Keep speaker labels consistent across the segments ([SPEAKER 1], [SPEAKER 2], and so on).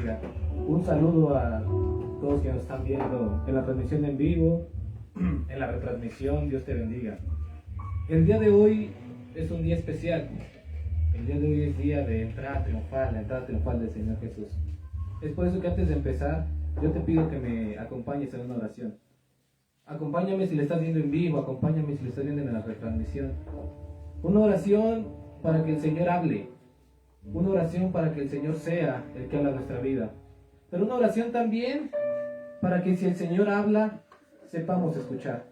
[SPEAKER 1] bendiga. Un saludo a todos que nos están viendo en la transmisión en vivo, en la retransmisión. Dios te bendiga. El día de hoy es un día especial. El día de hoy es día de entrada triunfal, la entrada triunfal del Señor Jesús. Es por eso que antes de empezar, yo te pido que me acompañes en una oración. Acompáñame si le estás viendo en vivo, acompáñame si le estás viendo en la retransmisión. Una oración para que el Señor hable. Una oración para que el Señor sea el que habla nuestra vida. Pero una oración también para que si el Señor habla, sepamos escuchar.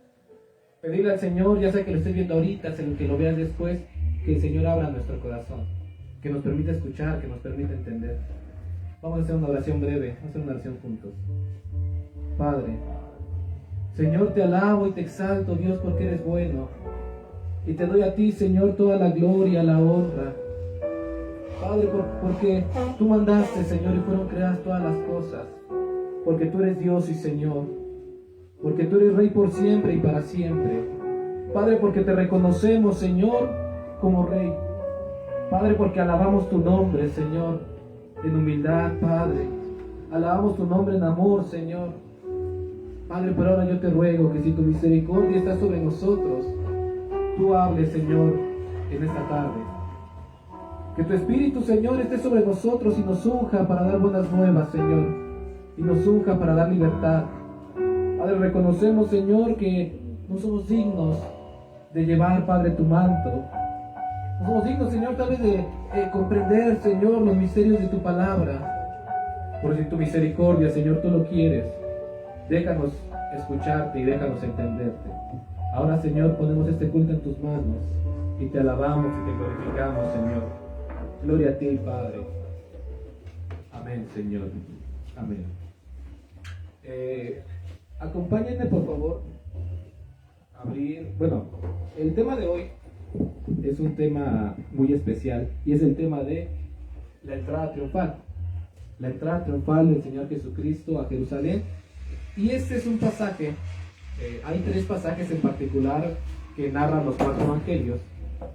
[SPEAKER 1] Pedirle al Señor, ya sea que lo estés viendo ahorita, sea que lo veas después, que el Señor abra nuestro corazón, que nos permita escuchar, que nos permita entender. Vamos a hacer una oración breve, vamos a hacer una oración juntos. Padre, Señor, te alabo y te exalto, Dios, porque eres bueno. Y te doy a ti, Señor, toda la gloria, la honra. Padre, porque tú mandaste, Señor, y fueron creadas todas las cosas. Porque tú eres Dios y Señor. Porque tú eres Rey por siempre y para siempre. Padre, porque te reconocemos, Señor, como Rey. Padre, porque alabamos tu nombre, Señor, en humildad, Padre. Alabamos tu nombre en amor, Señor. Padre, pero ahora yo te ruego que si tu misericordia está sobre nosotros, tú hables, Señor, en esta tarde. Que tu Espíritu, Señor, esté sobre nosotros y nos unja para dar buenas nuevas, Señor. Y nos unja para dar libertad. Padre, reconocemos, Señor, que no somos dignos de llevar, Padre, tu manto. No somos dignos, Señor, tal vez de comprender, Señor, los misterios de tu palabra. Por si tu misericordia, Señor, tú lo quieres. Déjanos escucharte y déjanos entenderte. Ahora, Señor, ponemos este culto en tus manos y te alabamos y te glorificamos, Señor. Gloria a ti, Padre. Amén, Señor. Amén. Acompáñenme, por favor, a abrir. Bueno, el tema de hoy es un tema muy especial y es el tema de la entrada triunfal. La entrada triunfal del Señor Jesucristo a Jerusalén. Y este es un pasaje, hay 3 pasajes en particular que narran los 4 evangelios.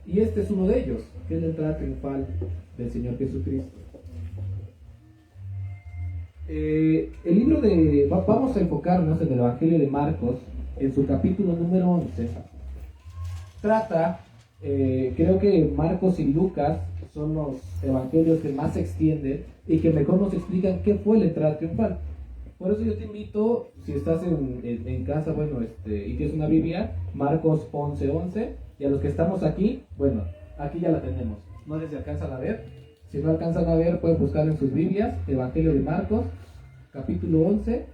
[SPEAKER 1] Y este es uno de ellos, que es la entrada triunfal del Señor Jesucristo. El libro de... Vamos a enfocarnos en el Evangelio de Marcos, en su capítulo número 11. Trata, creo que Marcos y Lucas son los evangelios que más se extienden y que mejor nos explican qué fue la entrada triunfal. Por eso yo te invito, si estás en casa, bueno, y tienes una Biblia, Marcos 11:11, y a los que estamos aquí, bueno, aquí ya la tenemos. No sé si alcanzan a ver. Si no alcanzan a ver, pueden buscar en sus Biblias, Evangelio de Marcos, capítulo 11,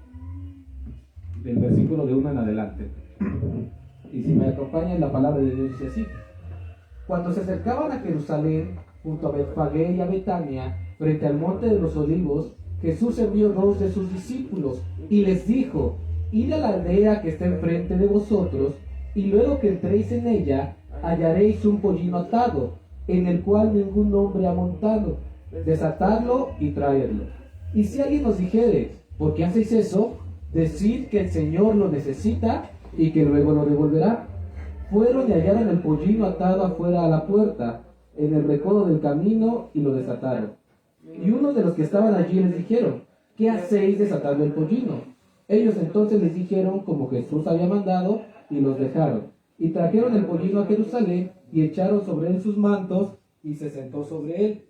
[SPEAKER 1] del versículo de 1 en adelante. Y si me acompañan, la palabra de Dios dice así. Cuando se acercaban a Jerusalén, junto a Betfagé y a Betania, frente al monte de los olivos, Jesús envió 2 de sus discípulos y les dijo: id a la aldea que está enfrente de vosotros, y luego que entréis en ella, hallaréis un pollino atado, en el cual ningún hombre ha montado. Desatadlo y traedlo. Y si alguien os dijere: ¿por qué hacéis eso?, decid que el Señor lo necesita y que luego lo devolverá. Fueron y hallaron el pollino atado afuera a la puerta, en el recodo del camino, y lo desataron. Y unos de los que estaban allí les dijeron: ¿qué hacéis desatando el pollino? Ellos entonces les dijeron como Jesús había mandado, y los dejaron. Y trajeron el pollino a Jerusalén, y echaron sobre él sus mantos, y se sentó sobre él.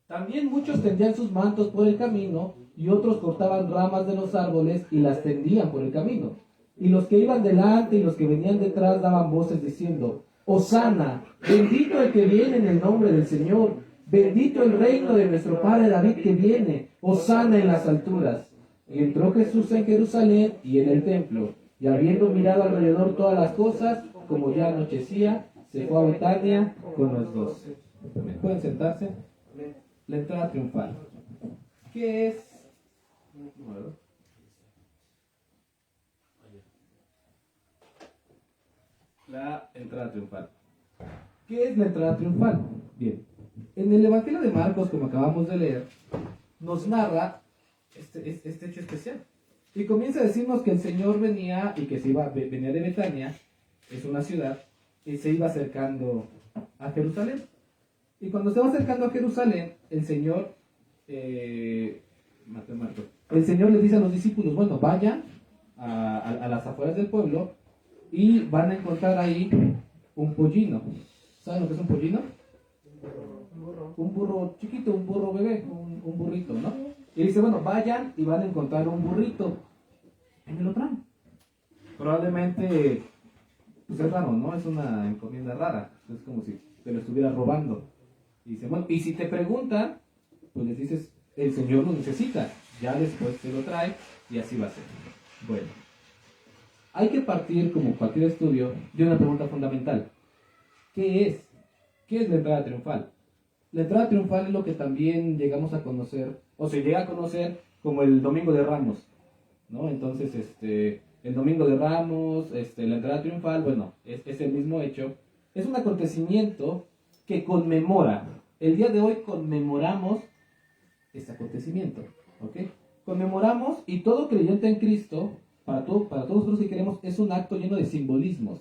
[SPEAKER 1] También muchos tendían sus mantos por el camino, y otros cortaban ramas de los árboles y las tendían por el camino. Y los que iban delante y los que venían detrás daban voces diciendo: Hosana, bendito el que viene en el nombre del Señor. Bendito el reino de nuestro padre David que viene, hosana en las alturas. Y entró Jesús en Jerusalén y en el templo, y habiendo mirado alrededor todas las cosas, como ya anochecía, se fue a Betania con los 12. ¿Pueden sentarse? La entrada triunfal. ¿Qué es? La entrada triunfal. ¿Qué es la entrada triunfal? Bien. En el Evangelio de Marcos, como acabamos de leer, nos narra este hecho especial. Y comienza a decirnos que el Señor venía y que venía de Betania, es una ciudad, y se iba acercando a Jerusalén. Y cuando se va acercando a Jerusalén, el Señor Mateo, Marcos. El Señor le dice a los discípulos, bueno, vayan a las afueras del pueblo y van a encontrar ahí un pollino. ¿Saben lo que es un pollino? Un burro chiquito, un burro bebé, un burrito, ¿no? Y dice, bueno, vayan y van a encontrar un burrito. Y me lo traen. Probablemente, pues es raro, ¿no? Es una encomienda rara. Es como si te lo estuviera robando. Y dice, bueno, y si te preguntan, pues les dices, el Señor lo necesita. Ya después te lo trae y así va a ser. Bueno, hay que partir, como cualquier estudio, de una pregunta fundamental. ¿Qué es? ¿Qué es la entrada triunfal? La entrada triunfal es lo que también llegamos a conocer, o se llega a conocer como el Domingo de Ramos, ¿no? Entonces, el Domingo de Ramos, la entrada triunfal, bueno, es el mismo hecho. Es un acontecimiento que conmemora. El día de hoy conmemoramos este acontecimiento, ¿ok? Conmemoramos, y todo creyente en Cristo, para todos nosotros que queremos, es un acto lleno de simbolismos.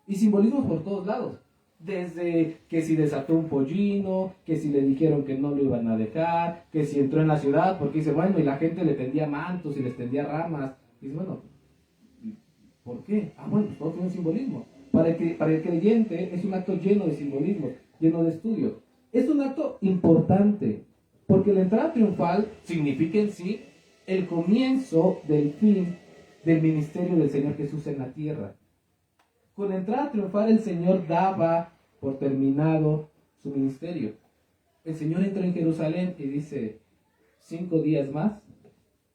[SPEAKER 1] Y simbolismos por todos lados. Desde que si desató un pollino, que si le dijeron que no lo iban a dejar, que si entró en la ciudad, porque dice, bueno, y la gente le tendía mantos y les tendía ramas. Y dice, bueno, ¿por qué? Bueno, pues todo tiene un simbolismo. Para el creyente es un acto lleno de simbolismo, lleno de estudio. Es un acto importante, porque la entrada triunfal significa en sí el comienzo del fin del ministerio del Señor Jesús en la tierra. Con la entrada triunfal el Señor daba por terminado su ministerio. El Señor entró en Jerusalén y dice, 5 días más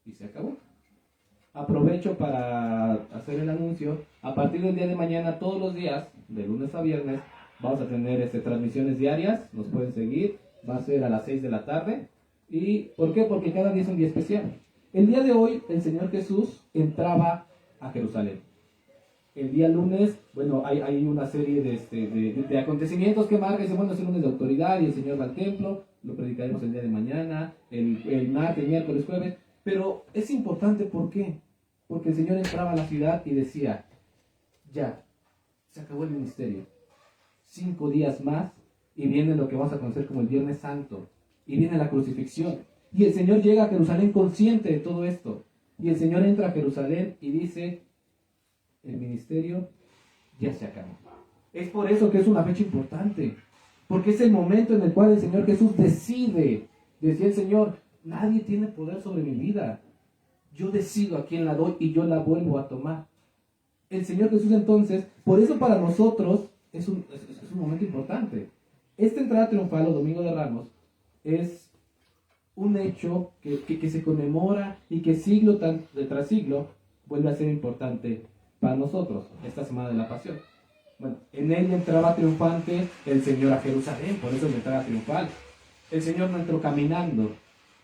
[SPEAKER 1] y se acabó. Aprovecho para hacer el anuncio. A partir del día de mañana, todos los días, de lunes a viernes, vamos a tener transmisiones diarias. Nos pueden seguir. Va a ser a las 6 de la tarde. ¿Y por qué? Porque cada día es un día especial. El día de hoy, el Señor Jesús entraba a Jerusalén. El día lunes, bueno, hay una serie de acontecimientos que marcan. Bueno, es el lunes de autoridad y el Señor va al templo. Lo predicaremos el día de mañana, el martes, miércoles, jueves. Pero es importante, ¿por qué? Porque el Señor entraba a la ciudad y decía, ya, se acabó el ministerio. 5 días más y viene lo que vamos a conocer como el Viernes Santo. Y viene la crucifixión. Y el Señor llega a Jerusalén consciente de todo esto. Y el Señor entra a Jerusalén y dice, el ministerio ya se acabó. Es por eso que es una fecha importante. Porque es el momento en el cual el Señor Jesús decide. Decía el Señor, nadie tiene poder sobre mi vida. Yo decido a quién la doy y yo la vuelvo a tomar. El Señor Jesús entonces, por eso para nosotros es un momento importante. Esta entrada triunfal o Domingo de Ramos es un hecho que se conmemora y que siglo tras siglo vuelve a ser importante para nosotros, esta semana de la Pasión. Bueno, en él entraba triunfante el Señor a Jerusalén, por eso es la entrada triunfal. El Señor no entró caminando,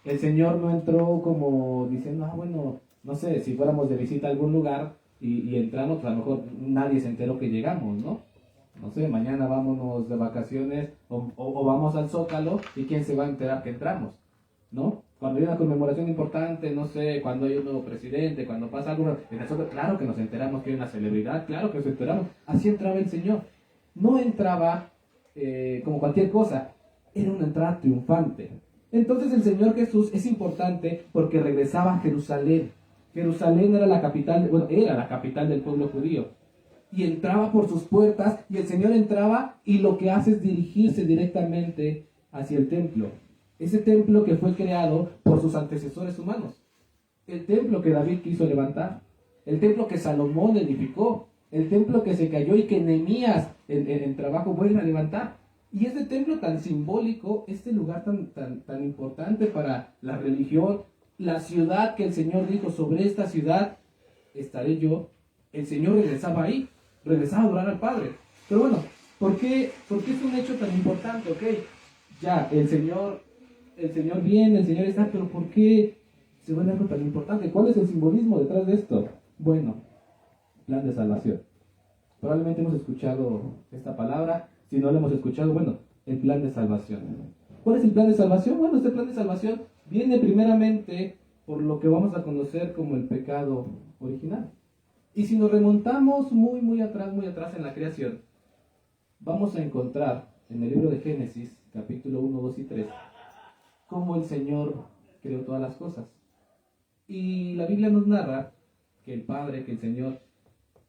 [SPEAKER 1] el Señor no entró como diciendo, bueno, no sé, si fuéramos de visita a algún lugar y entramos, pues a lo mejor nadie se enteró que llegamos, ¿no? No sé, mañana vámonos de vacaciones o vamos al Zócalo y quién se va a enterar que entramos, ¿no? Cuando hay una conmemoración importante, no sé, cuando hay un nuevo presidente, cuando pasa algo en el Zócalo, claro que nos enteramos que hay una celebridad, claro que nos enteramos. Así entraba el Señor. No entraba como cualquier cosa, era una entrada triunfante. Entonces el Señor Jesús es importante porque regresaba a Jerusalén. Jerusalén era la capital, era la capital del pueblo judío. Y entraba por sus puertas y el Señor entraba y lo que hace es dirigirse directamente hacia el templo. Ese templo que fue creado por sus antecesores humanos. El templo que David quiso levantar. El templo que Salomón edificó. El templo que se cayó y que Nehemías en trabajo vuelve a levantar. Y este templo tan simbólico, este lugar tan importante para la religión, la ciudad que el Señor dijo, sobre esta ciudad estaré yo, el Señor regresaba ahí, regresaba a adorar al Padre. Pero bueno, ¿por qué es un hecho tan importante? Ok, ya, el Señor viene, el Señor está, pero ¿por qué se vuelve algo tan importante? ¿Cuál es el simbolismo detrás de esto? Bueno, plan de salvación. Probablemente hemos escuchado esta palabra. Si no lo hemos escuchado, bueno, el plan de salvación. ¿Cuál es el plan de salvación? Bueno, este plan de salvación viene primeramente por lo que vamos a conocer como el pecado original. Y si nos remontamos muy atrás en la creación, vamos a encontrar en el libro de Génesis, capítulo 1, 2 y 3, cómo el Señor creó todas las cosas.
[SPEAKER 2] Y la Biblia nos narra que el Padre, que el Señor,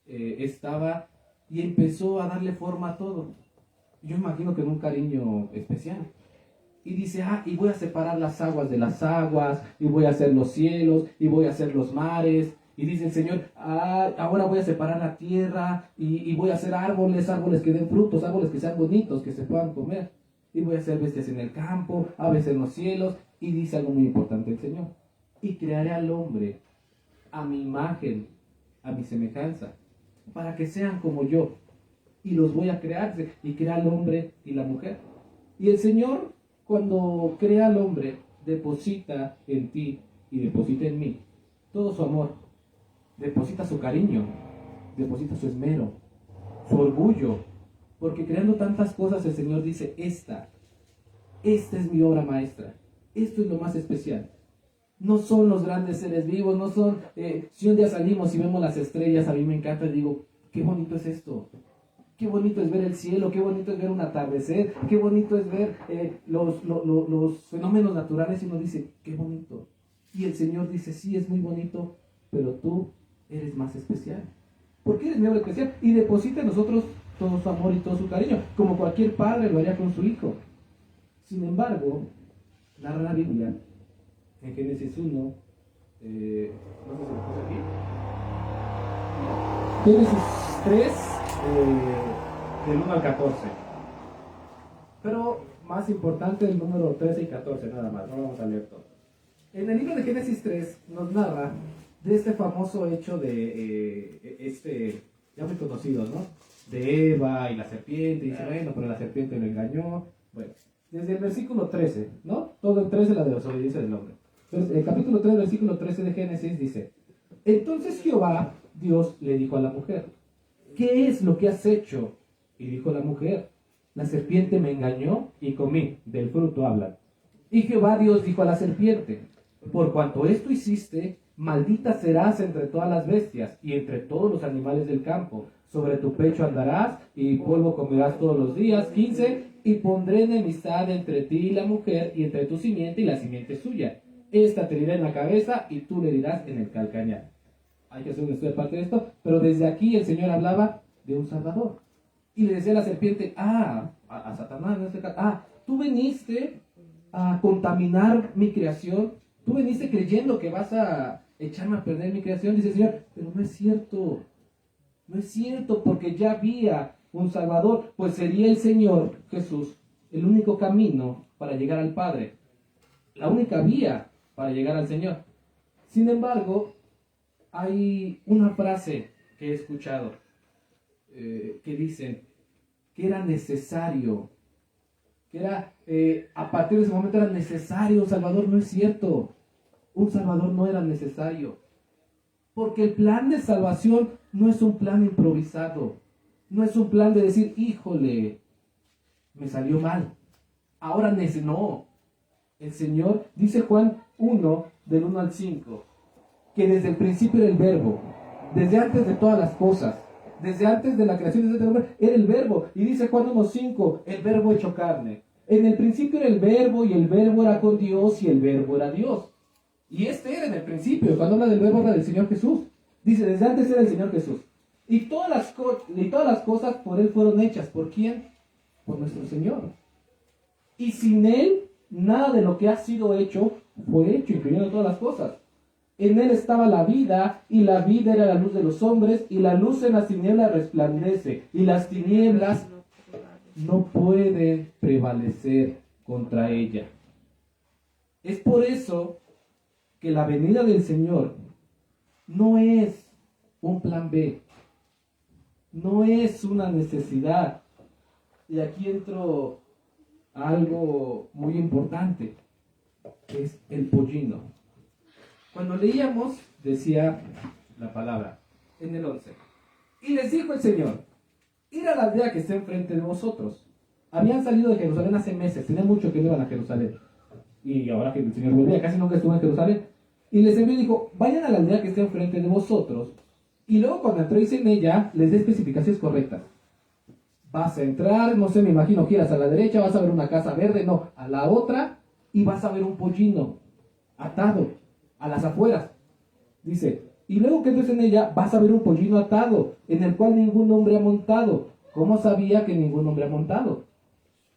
[SPEAKER 2] estaba y empezó a darle forma a todo. Yo imagino que en un cariño especial. Y dice, y voy a separar las aguas de las aguas, y voy a hacer los cielos, y voy a hacer los mares. Y dice el Señor, ahora voy a separar la tierra, y voy a hacer árboles que den frutos, árboles que sean bonitos, que se puedan comer. Y voy a hacer bestias en el campo, aves en los cielos. Y dice algo muy importante el Señor. Y crearé al hombre a mi imagen, a mi semejanza, para que sean como yo. Y los voy a crear, y crea al hombre y la mujer. Y el Señor, cuando crea al hombre, deposita en ti y deposita en mí todo su amor, deposita su cariño, deposita su esmero, su orgullo, porque creando tantas cosas el Señor dice, esta es mi obra maestra, esto es lo más especial. No son los grandes seres vivos, no son, si un día salimos y vemos las estrellas, a mí me encanta y digo, qué bonito es esto. Qué bonito es ver el cielo, qué bonito es ver un atardecer, qué bonito es ver los fenómenos naturales, y uno dice, qué bonito. Y el Señor dice, sí, es muy bonito, pero tú eres más especial. ¿Por qué eres mi obra especial? Y deposita en nosotros todo su amor y todo su cariño, como cualquier padre lo haría con su hijo. Sin embargo, narra la Biblia, en Génesis 1, no sé si lo puse aquí, Génesis 3, del 1 al 14. Pero más importante el número 13 y 14 nada más, no vamos a leer todo. En el libro de Génesis 3 nos narra de este famoso hecho de, ya muy conocido, ¿no? De Eva y la serpiente, y dice, bueno, pero la serpiente lo engañó. Bueno, desde el versículo 13, ¿no? Todo el 13 la desobediencia del hombre. Entonces, el capítulo 3, versículo 13 de Génesis dice, entonces Jehová, Dios, le dijo a la mujer, ¿qué es lo que has hecho? Y dijo la mujer, la serpiente me engañó y comí, del fruto hablan. Y Jehová Dios dijo a la serpiente, por cuanto esto hiciste, maldita serás entre todas las bestias y entre todos los animales del campo. Sobre tu pecho andarás y polvo comerás todos los días. 15, y pondré enemistad entre ti y la mujer y entre tu simiente y la simiente suya. Esta te herirá en la cabeza y tú le herirás en el calcañar. Hay que hacer un estudio de parte de esto, pero desde aquí el Señor hablaba de un Salvador. Y le decía a la serpiente, a Satanás en este caso, tú viniste a contaminar mi creación, tú viniste creyendo que vas a echarme a perder mi creación. Dice el Señor, pero no es cierto, porque ya había un Salvador, pues sería el Señor Jesús el único camino para llegar al Padre, la única vía para llegar al Señor. Sin embargo, hay una frase que he escuchado que dicen que era necesario, a partir de ese momento era necesario un Salvador. No es cierto, un Salvador no era necesario, porque el plan de salvación no es un plan improvisado, no es un plan de decir, híjole, me salió mal, ahora no. El Señor, dice Juan 1, del 1 al 5, que desde el principio era el Verbo, desde antes de todas las cosas, desde antes de la creación de este hombre, era el Verbo. Y dice Juan 1:5, el Verbo hecho carne. En el principio era el Verbo, y el Verbo era con Dios, y el Verbo era Dios. Y este era en el principio. Cuando habla del Verbo, habla del Señor Jesús. Dice, desde antes era el Señor Jesús. Y todas las cosas por Él fueron hechas. ¿Por quién? Por nuestro Señor. Y sin Él, nada de lo que ha sido hecho fue hecho, incluyendo todas las cosas. En Él estaba la vida, y la vida era la luz de los hombres, y la luz en las tinieblas resplandece, y las tinieblas no pueden prevalecer contra ella. Es por eso que la venida del Señor no es un plan B, no es una necesidad. Y aquí entro a algo muy importante, que es el pollino. Cuando leíamos, decía la palabra, en el 11, y les dijo el Señor, ir a la aldea que está enfrente de vosotros. Habían salido de Jerusalén hace meses, tenía mucho que no iban a Jerusalén. Y ahora que el Señor volvía, casi nunca estuvo en Jerusalén. Y les envió y dijo, vayan a la aldea que está enfrente de vosotros. Y luego cuando entréis en ella, les dé especificaciones correctas. Vas a entrar, no sé, me imagino, giras a la derecha, vas a ver una casa verde, a la otra, y vas a ver un pollino atado a las afueras. Dice, y luego que entres en ella, vas a ver un pollino atado, en el cual ningún hombre ha montado. ¿Cómo sabía que ningún hombre ha montado?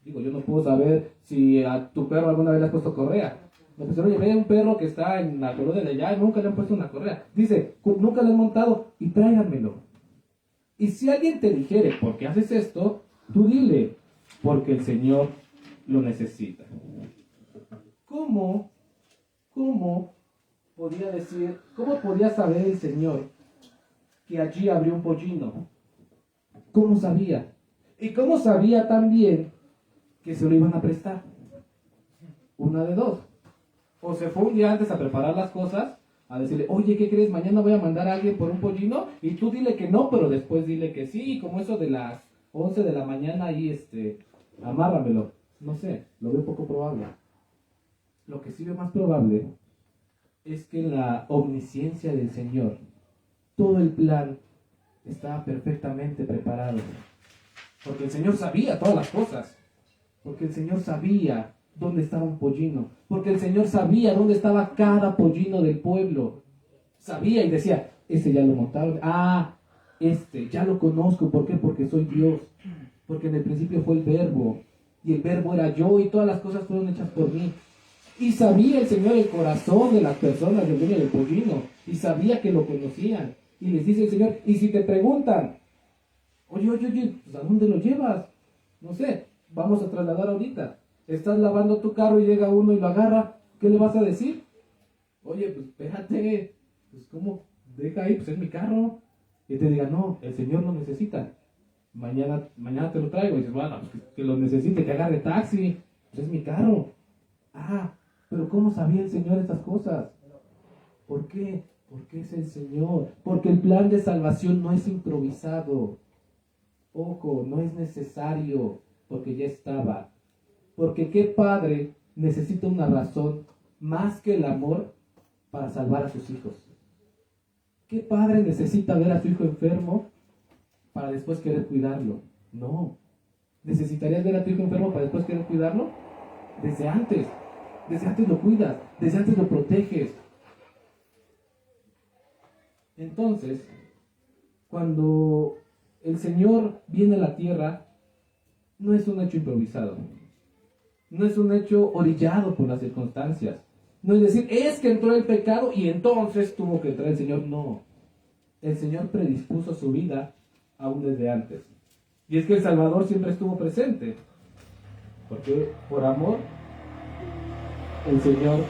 [SPEAKER 2] Digo, yo no puedo saber si a tu perro alguna vez le has puesto correa. Me pues, oye, ve un perro que está en la colonia de allá y nunca le han puesto una correa. Dice, nunca le han montado y tráiganmelo. Y si alguien te dijere, ¿por qué haces esto? Tú dile, porque el Señor lo necesita. ¿Cómo podía decir, cómo podía saber el Señor que allí habría un pollino? ¿Cómo sabía? ¿Y cómo sabía también que se lo iban a prestar? Una de dos. O se fue un día antes a preparar las cosas, a decirle, oye, ¿qué crees? Mañana voy a mandar a alguien por un pollino, y tú dile que no, pero después dile que sí, y como eso de las 11 de la mañana ahí, amárramelo. No sé, lo veo poco probable. Lo que sí veo más probable es que en la omnisciencia del Señor, todo el plan estaba perfectamente preparado. Porque el Señor sabía todas las cosas. Porque el Señor sabía dónde estaba un pollino. Porque el Señor sabía dónde estaba cada pollino del pueblo. Sabía y decía, ese ya lo montaron. Ah, ya lo conozco. ¿Por qué? Porque soy Dios. Porque en el principio fue el Verbo. Y el Verbo era yo y todas las cosas fueron hechas por mí. Y sabía el Señor el corazón de las personas del dueño del pollino. Y sabía que lo conocían. Y les dice el Señor, y si te preguntan, oye, pues ¿a dónde lo llevas? No sé, vamos a trasladar ahorita. Estás lavando tu carro y llega uno y lo agarra, ¿qué le vas a decir? Oye, pues espérate, pues ¿cómo? Deja ahí, pues es mi carro. Y te diga, no, el Señor lo necesita. Mañana te lo traigo. Y dices, bueno, pues que lo necesite, que agarre taxi, pues es mi carro. Ah, pero ¿cómo sabía el Señor estas cosas? ¿Por qué? Porque es el Señor. Porque el plan de salvación no es improvisado. Ojo, no es necesario, porque ya estaba. Porque ¿qué padre necesita una razón más que el amor para salvar a sus hijos? ¿Qué padre necesita ver a su hijo enfermo para después querer cuidarlo? No. ¿Necesitarías ver a tu hijo enfermo para después querer cuidarlo? Desde antes. Desde antes lo cuidas. Desde antes lo proteges. Entonces, cuando el Señor viene a la tierra, no es un hecho improvisado. No es un hecho orillado por las circunstancias. No es decir, es que entró el pecado y entonces tuvo que entrar el Señor. No. El Señor predispuso su vida aún desde antes. Y es que el Salvador siempre estuvo presente. Porque por amor, el Señor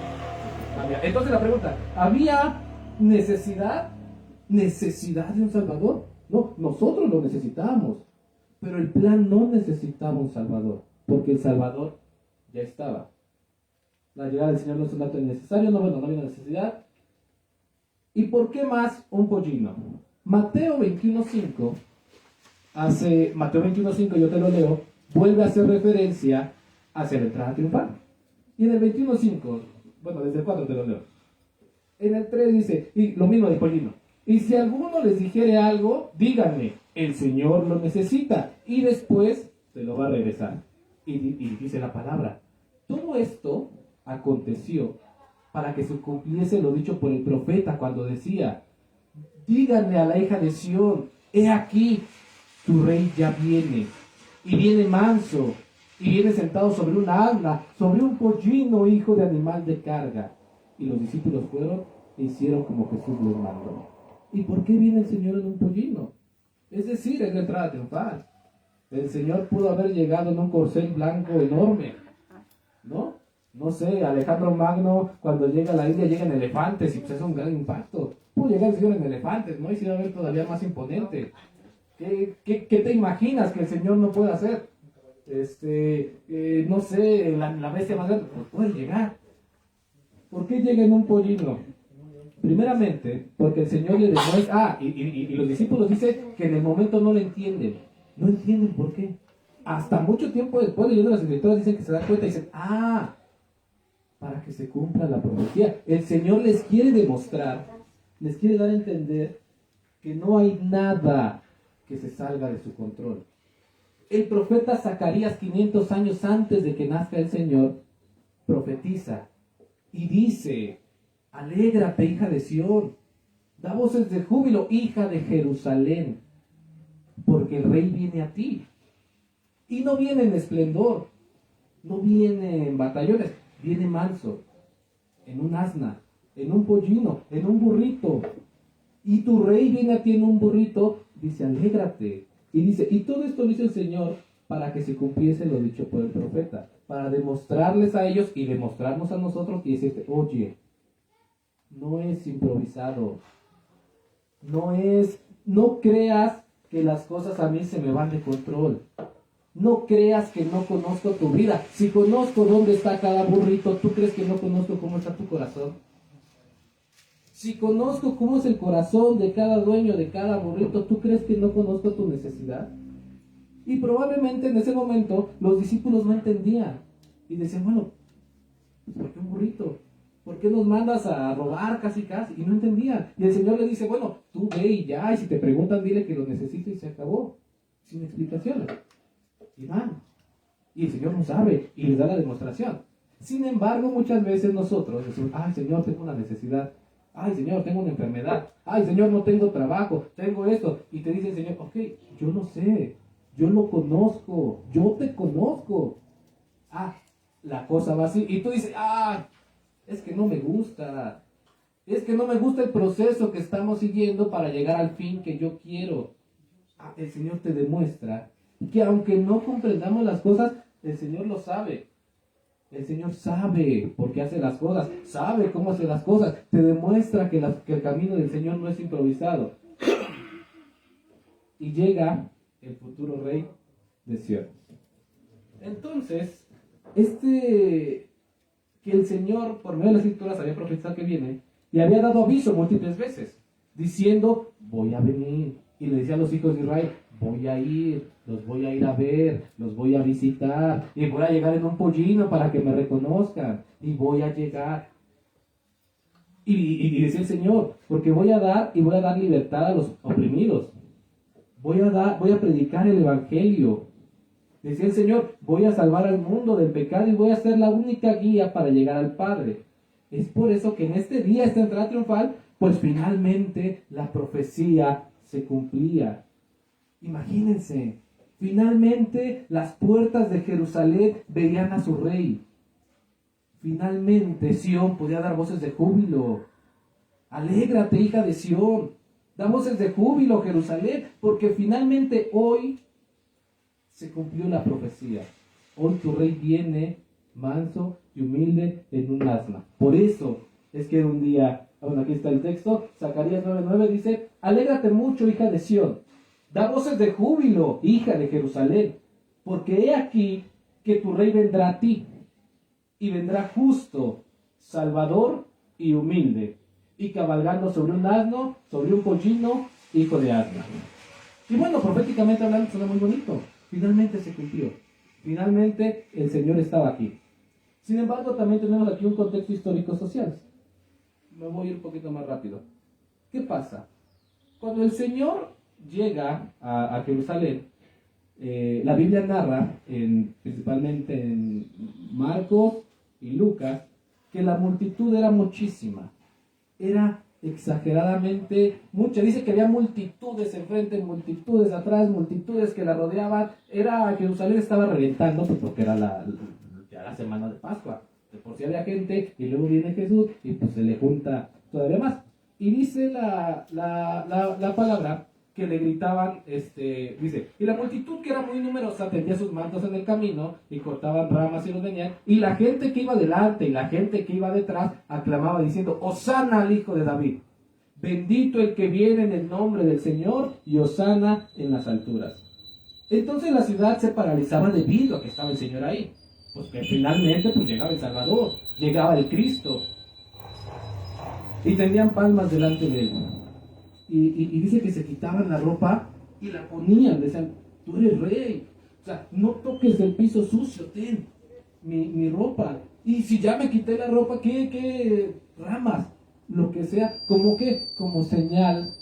[SPEAKER 2] había. Entonces la pregunta, ¿había necesidad de un Salvador? No, nosotros lo necesitábamos. Pero el plan no necesitaba un Salvador. Porque el Salvador ya estaba. La llegada del Señor no es un dato innecesario, no había necesidad. ¿Y por qué más un pollino? Mateo 21.5 Mateo 21.5, yo te lo leo, vuelve a hacer referencia hacia la entrada triunfal. Y en el 21.5, bueno, desde el 4 te lo leo. En el 3 dice, y lo mismo del pollino. Y si alguno les dijere algo, díganme, el Señor lo necesita, y después se lo va a regresar. Y dice la palabra, todo esto aconteció para que se cumpliese lo dicho por el profeta cuando decía, díganle a la hija de Sión, he aquí, tu rey ya viene, y viene manso, y viene sentado sobre un asna, sobre un pollino, hijo de animal de carga. Y los discípulos fueron e hicieron como Jesús les mandó. ¿Y por qué viene el Señor en un pollino? Es decir, es la entrada triunfal. El Señor pudo haber llegado en un corcel blanco enorme, ¿no? No sé, Alejandro Magno, cuando llega a la India, llega en elefantes y pues es un gran impacto. Pudo llegar el Señor en elefantes, ¿no? Y se iba a ver todavía más imponente. ¿Qué te imaginas que el Señor no puede hacer? No sé, la bestia más grande, pues puede llegar. ¿Por qué llega en un pollino? Primeramente, porque el Señor le demuestra, y los discípulos dicen que en el momento no lo entienden. No entienden por qué. Hasta mucho tiempo después, leyendo las escrituras, dicen que se dan cuenta y dicen, para que se cumpla la profecía. El Señor les quiere demostrar, les quiere dar a entender que no hay nada que se salga de su control. El profeta Zacarías, 500 años antes de que nazca el Señor, profetiza y dice, alégrate, hija de Sión, Da voces de júbilo, hija de Jerusalén, porque el rey viene a ti. Y no viene en esplendor, no viene en batallones, viene manso, en un asna, en un pollino, en un burrito. Y tu rey viene a ti en un burrito, dice, alégrate. Y dice, y todo esto dice el Señor para que se cumpliese lo dicho por el profeta, para demostrarles a ellos y demostrarnos a nosotros y decirte, oye, no es improvisado, no creas que las cosas a mí se me van de control. No creas que no conozco tu vida. Si conozco dónde está cada burrito, ¿tú crees que no conozco cómo está tu corazón? Si conozco cómo es el corazón de cada dueño, de cada burrito, ¿tú crees que no conozco tu necesidad? Y probablemente en ese momento los discípulos no entendían. Y decían, bueno, ¿por qué un burrito? ¿Por qué nos mandas a robar casi casi? Y no entendían. Y el Señor le dice, bueno, tú ve y ya, y si te preguntan, dile que lo necesito y se acabó. Sin explicaciones. Y van. Y el Señor no sabe y les da la demostración. Sin embargo, muchas veces nosotros decimos, ay Señor, tengo una necesidad. Ay Señor, tengo una enfermedad. Ay Señor, no tengo trabajo. Tengo esto. Y te dice el Señor, ok, yo no sé. Yo lo conozco. Yo te conozco. Ah, la cosa va así. Y tú dices, es que no me gusta. Es que no me gusta el proceso que estamos siguiendo para llegar al fin que yo quiero. El Señor te demuestra que aunque no comprendamos las cosas, el Señor lo sabe. El Señor sabe por qué hace las cosas, sabe cómo hace las cosas. Te demuestra que el camino del Señor no es improvisado. Y llega el futuro rey de Sion. Entonces, que el Señor, por medio de las escrituras, había profetizado que viene, y había dado aviso múltiples veces, diciendo, voy a venir. Y le decía a los hijos de Israel, voy a ir, los voy a ir a ver, los voy a visitar, y voy a llegar en un pollino para que me reconozcan, y voy a llegar. Y decía el Señor, porque voy a dar libertad a los oprimidos. Voy a predicar el Evangelio. Decía el Señor, voy a salvar al mundo del pecado y voy a ser la única guía para llegar al Padre. Es por eso que en este día, esta entrada triunfal, pues finalmente la profecía se cumplía. Imagínense, finalmente las puertas de Jerusalén veían a su rey. Finalmente Sión podía dar voces de júbilo. Alégrate, hija de Sión. Da voces de júbilo, Jerusalén, porque finalmente hoy se cumplió la profecía. Hoy tu rey viene manso y humilde en un asna. Por eso es que un día, bueno, aquí está el texto, Zacarías 9:9 dice, alégrate mucho, hija de Sión. Da voces de júbilo, hija de Jerusalén, porque he aquí que tu rey vendrá a ti, y vendrá justo, salvador y humilde, y cabalgando sobre un asno, sobre un pollino, hijo de asna. Y bueno, proféticamente hablando, suena muy bonito. Finalmente se cumplió. Finalmente el Señor estaba aquí. Sin embargo, también tenemos aquí un contexto histórico-social. Me voy a ir un poquito más rápido. ¿Qué pasa? Cuando el Señor llega a Jerusalén, la Biblia narra, principalmente en Marcos y Lucas, que la multitud era muchísima. Era exageradamente mucha. Dice que había multitudes enfrente, multitudes atrás, multitudes que la rodeaban. Jerusalén estaba reventando, pues porque era ya la semana de Pascua. De por sí había gente y luego viene Jesús y pues se le junta todavía más. Y dice la palabra que le gritaban, dice, y la multitud que era muy numerosa tendía sus mantos en el camino y cortaban ramas y los venían, y la gente que iba delante y la gente que iba detrás aclamaba diciendo, Hosana al Hijo de David, bendito el que viene en el nombre del Señor y Hosana en las alturas. Entonces la ciudad se paralizaba debido a que estaba el Señor ahí, pues que finalmente pues llegaba el Salvador, llegaba el Cristo, y tendían palmas delante de él. Y dice que se quitaban la ropa y la ponían, decían, tú eres rey, o sea, no toques el piso sucio, ten mi ropa, y si ya me quité la ropa, ¿qué ramas? Lo que sea, como señal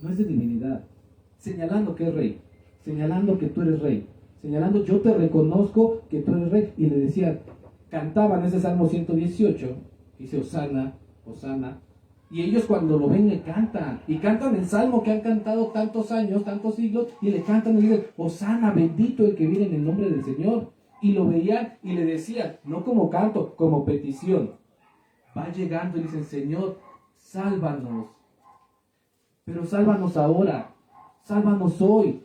[SPEAKER 2] no es de divinidad, señalando que es rey, señalando que tú eres rey, señalando yo te reconozco que tú eres rey, y le decían, cantaban ese Salmo 118, dice Hosana, Hosana, Y ellos cuando lo ven le cantan. Y cantan el salmo que han cantado tantos años, tantos siglos. Y le cantan y dicen, Hosana, bendito el que viene en el nombre del Señor. Y lo veían y le decían, no como canto, como petición. Va llegando y le dicen, Señor, sálvanos. Pero sálvanos ahora. Sálvanos hoy.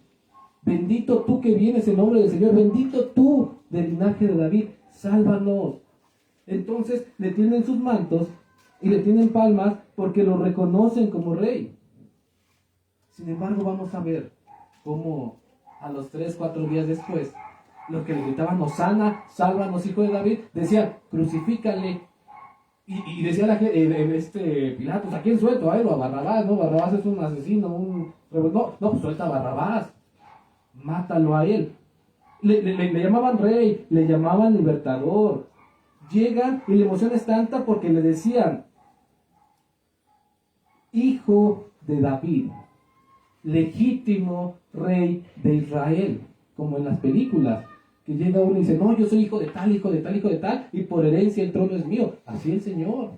[SPEAKER 2] Bendito tú que vienes en nombre del Señor. Bendito tú del linaje de David. Sálvanos. Entonces le tienden sus mantos y le tienen palmas porque lo reconocen como rey. Sin embargo, vamos a ver cómo a los 3-4 días después, los que le gritaban, Hosana, sálvanos, hijo de David, decían, crucifícale. Y decía la gente, Pilatos, ¿a quién suelto? A él o a Barrabás, ¿no? Barrabás es un asesino, no, pues suelta a Barrabás, mátalo a él. Le llamaban rey, le llamaban libertador. Llegan y la emoción es tanta porque le decían, hijo de David, legítimo rey de Israel, como en las películas, que llega uno y dice, no, yo soy hijo de tal, hijo de tal, hijo de tal, y por herencia el trono es mío. Así el Señor,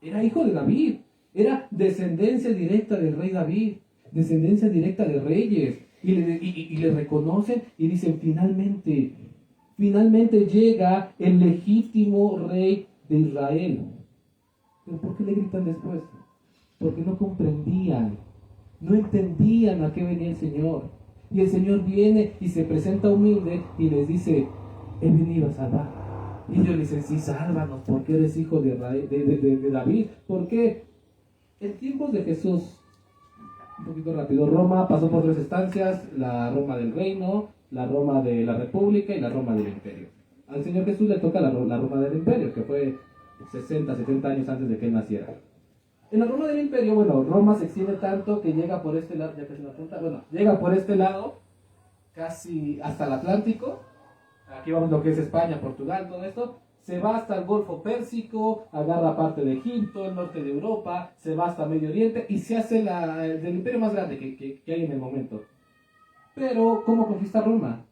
[SPEAKER 2] era hijo de David, era descendencia directa del rey David, descendencia directa de reyes, y le reconocen y dicen, finalmente llega el legítimo rey de Israel. ¿Pero por qué le gritan después? Porque no comprendían, no entendían a qué venía el Señor. Y el Señor viene y se presenta humilde y les dice, he venido a salvar. Y ellos le dicen, sí, sálvanos, porque eres hijo de David. ¿Por qué? En tiempos de Jesús, un poquito rápido, Roma pasó por 3 estancias, la Roma del reino, la Roma de la república y la Roma del imperio. Al Señor Jesús le toca la Roma del imperio, que fue 60, 70 años antes de que él naciera. En la Roma del imperio, bueno, Roma se extiende tanto que llega por este lado, ya que se me apunta, llega por este lado, casi hasta el Atlántico. Aquí vamos lo que es España, Portugal, todo esto. Se va hasta el Golfo Pérsico, agarra parte de Egipto, el norte de Europa, se va hasta Medio Oriente y se hace del imperio más grande que hay en el momento. Pero, ¿cómo conquista Roma?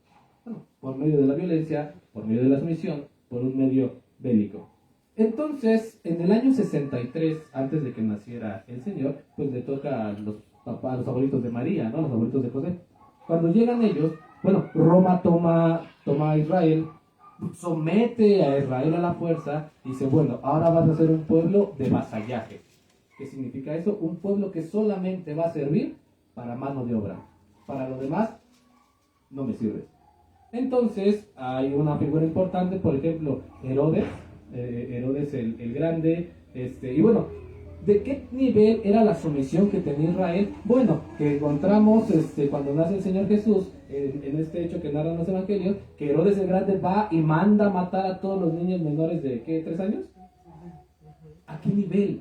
[SPEAKER 2] Bueno, por medio de la violencia, por medio de la sumisión, por un medio bélico. Entonces, en el año 63, antes de que naciera el Señor, pues le toca a los abuelitos de María, ¿no? Los abuelitos de José. Cuando llegan ellos, bueno, Roma toma a Israel, somete a Israel a la fuerza, y dice, bueno, ahora vas a ser un pueblo de vasallaje. ¿Qué significa eso? Un pueblo que solamente va a servir para mano de obra. Para lo demás, no me sirve. Entonces, hay una figura importante, por ejemplo, Herodes el Grande, y bueno, ¿de qué nivel era la sumisión que tenía Israel? Bueno, que encontramos cuando nace el Señor Jesús, en este hecho que narran los evangelios, que Herodes el Grande va y manda matar a todos los niños menores de, ¿qué? ¿3 años? ¿A qué nivel?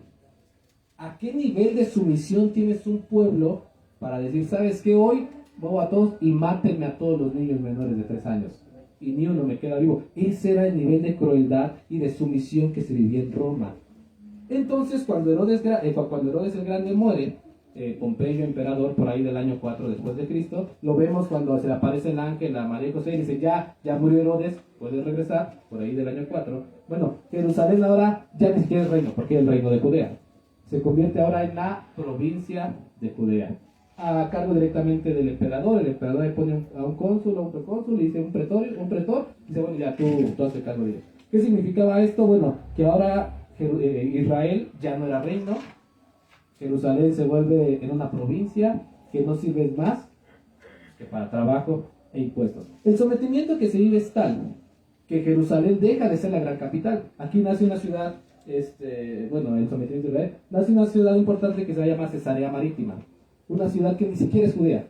[SPEAKER 2] ¿A qué nivel de sumisión tienes un pueblo para decir, ¿sabes qué? Hoy voy a todos y mátenme a todos los niños menores de 3 años? Y ni uno me queda vivo. Ese era el nivel de crueldad y de sumisión que se vivía en Roma. Entonces, cuando Herodes el Grande muere, Pompeyo, emperador, por ahí del año 4 después de Cristo, lo vemos cuando se le aparece el ángel a María y José y dice, ya murió Herodes, puedes regresar, por ahí del año 4. Bueno, Jerusalén ahora ya ni siquiera es reino, porque es el reino de Judea. Se convierte ahora en la provincia de Judea, a cargo directamente del emperador. El emperador le pone a un cónsul o un procónsul, y dice un pretor, y dice, bueno, ya tú haces cargo de ello. ¿Qué significaba esto? Bueno, que ahora Israel ya no era reino, Jerusalén se vuelve en una provincia que no sirve más que para trabajo e impuestos. El sometimiento que se vive es tal que Jerusalén deja de ser la gran capital. Aquí nace una ciudad, el sometimiento de Israel, nace una ciudad importante que se llama Cesarea Marítima. Una ciudad que ni siquiera es judea,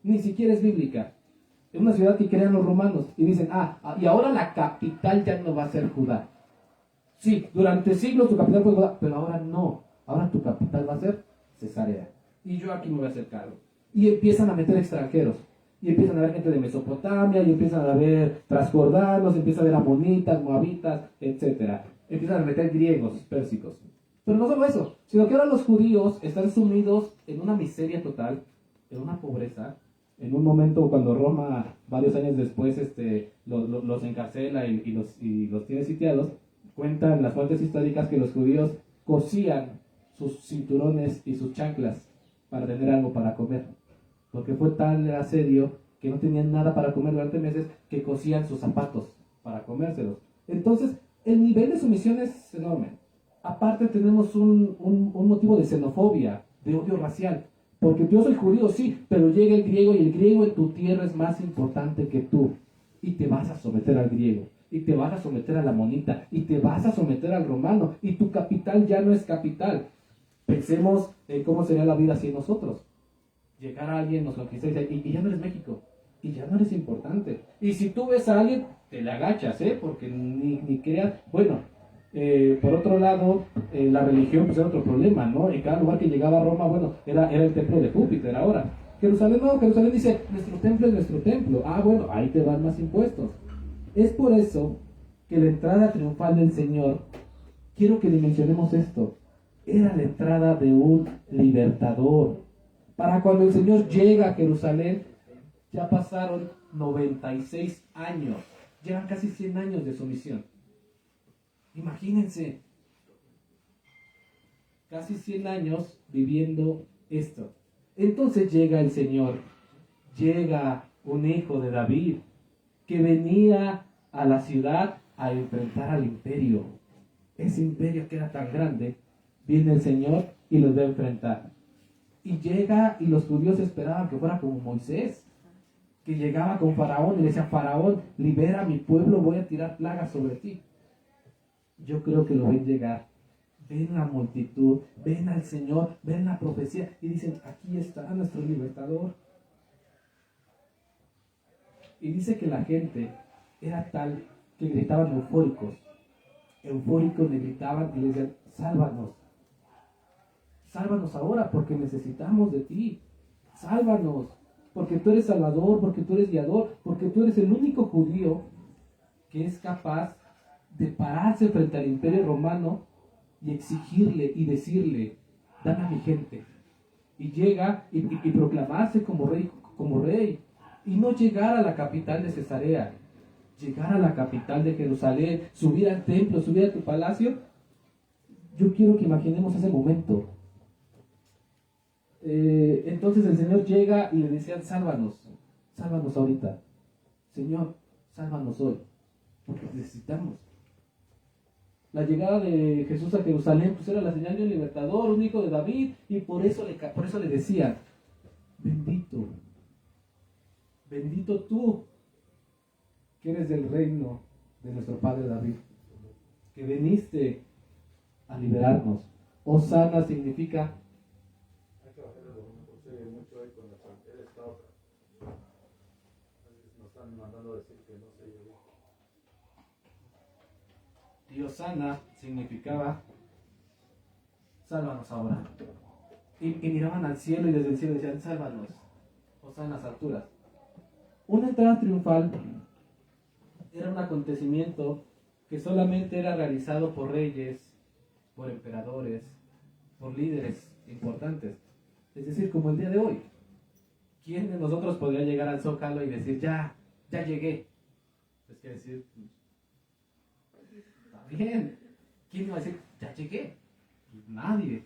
[SPEAKER 2] ni siquiera es bíblica. Es una ciudad que crean los romanos y dicen, y ahora la capital ya no va a ser Judá. Sí, durante siglos tu capital fue Judá, pero ahora no. Ahora tu capital va a ser Cesarea. Y yo aquí me voy a hacer cargo. Y empiezan a meter extranjeros. Y empiezan a ver gente de Mesopotamia, y empiezan a ver transjordanos, empiezan a ver amonitas, moabitas, etc. Empiezan a meter griegos, pérsicos. Pero no solo eso, sino que ahora los judíos están sumidos en una miseria total, en una pobreza. En un momento cuando Roma, varios años después, los encarcela y los tiene sitiados, cuentan las fuentes históricas que los judíos cocían sus cinturones y sus chanclas para tener algo para comer. Porque fue tal el asedio que no tenían nada para comer durante meses que cosían sus zapatos para comérselos. Entonces, el nivel de sumisión es enorme. Aparte tenemos un motivo de xenofobia, de odio racial. Porque yo soy judío, sí, pero llega el griego y el griego en tu tierra es más importante que tú. Y te vas a someter al griego, y te vas a someter a la monita, y te vas a someter al romano, y tu capital ya no es capital. Pensemos en cómo sería la vida sin nosotros. Llegar a alguien, nos conquista y ya no eres México, y ya no eres importante. Y si tú ves a alguien, te le agachas, porque ni creas. Bueno, por otro lado, la religión pues era otro problema, ¿no? En cada lugar que llegaba a Roma, bueno, era el templo de Júpiter ahora. Jerusalén no, Jerusalén dice, nuestro templo es nuestro templo. Ah, bueno, ahí te dan más impuestos. Es por eso que la entrada triunfal del Señor, quiero que dimensionemos esto, era la entrada de un libertador. Para cuando el Señor llega a Jerusalén, ya pasaron 96 años, llevan casi 100 años de sumisión. Imagínense, casi 100 años viviendo esto. Entonces llega el Señor, llega un hijo de David, que venía a la ciudad a enfrentar al imperio. Ese imperio que era tan grande, viene el Señor y los va a enfrentar. Y llega y los judíos esperaban que fuera como Moisés, que llegaba con Faraón y le decía, Faraón, libera a mi pueblo, voy a tirar plagas sobre ti. Yo creo que lo ven llegar, ven la multitud, ven al Señor, ven la profecía y dicen, aquí está nuestro libertador. Y dice que la gente era tal que gritaban eufóricos le gritaban y le decían, sálvanos ahora porque necesitamos de ti, sálvanos, porque tú eres salvador, porque tú eres guiador, porque tú eres el único judío que es capaz de pararse frente al imperio romano y exigirle y decirle, dame a mi gente. Y llega y proclamarse como rey. Y no llegar a la capital de Cesarea, llegar a la capital de Jerusalén, subir al templo, subir a tu palacio. Yo quiero que imaginemos ese momento. Entonces el Señor llega y le decían, sálvanos ahorita. Señor, sálvanos hoy, porque necesitamos. La llegada de Jesús a Jerusalén pues era la señal de un libertador, un hijo de David, y por eso le decían, bendito tú, que eres del reino de nuestro padre David, que viniste a liberarnos. Hosana significa...
[SPEAKER 3] Hay que bajarle el volumen porque se oye mucho ahí con la pantalla, esta otra. Nos están mandando a decir que no se oye bien.
[SPEAKER 2] Y Hosana significaba, sálvanos ahora. Y miraban al cielo y desde el cielo decían, sálvanos, Hosana en las alturas. Una entrada triunfal era un acontecimiento que solamente era realizado por reyes, por emperadores, por líderes importantes. Es decir, como el día de hoy. ¿Quién de nosotros podría llegar al Zócalo y decir, ya llegué? Es que decir, está bien. ¿Quién iba a decir, ya llegué? Nadie.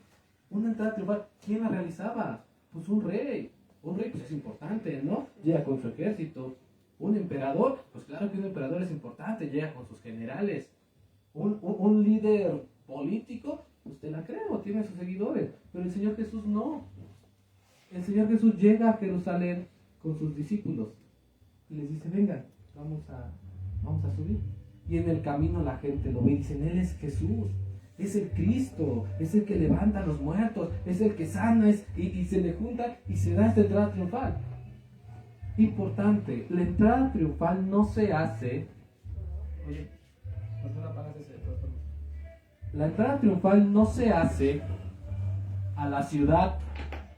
[SPEAKER 2] Una entrada triunfal, ¿quién la realizaba? Pues un rey. Un rey pues es importante, ¿no? Llega con su ejército. Un emperador, pues claro que un emperador es importante, llega con sus generales. Un líder político, usted la creo, tiene sus seguidores. Pero el Señor Jesús no. El Señor Jesús llega a Jerusalén con sus discípulos y les dice, vengan, vamos a subir. Y en el camino la gente lo ve y dicen, Él es Jesús, es el Cristo, es el que levanta a los muertos, es el que sana, y se le junta y se da esta entrada triunfal. Importante, la entrada triunfal no se hace... Oye, ¿por qué no apagas ese micrófono? La entrada triunfal no se hace a la ciudad.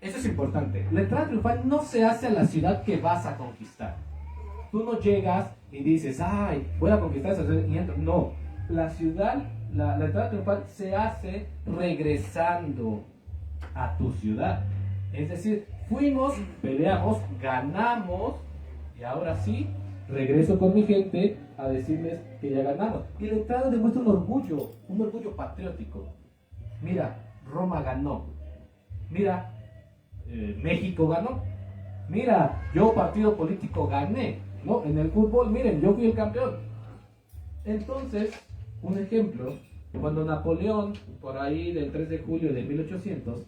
[SPEAKER 2] Eso es importante. La entrada triunfal no se hace a la ciudad que vas a conquistar. Tú no llegas y dices, ay, voy a conquistar esa ciudad y entro. No, la entrada triunfal se hace regresando a tu ciudad. Es decir, fuimos, peleamos, ganamos y ahora sí, regreso con mi gente a decirles que ya ganamos. Y la entrada demuestra un orgullo patriótico. Mira, Roma ganó. Mira, México ganó. Mira, yo partido político gané, ¿no? En el fútbol, miren, yo fui el campeón. Entonces, un ejemplo, cuando Napoleón, por ahí del 3 de julio de 1800,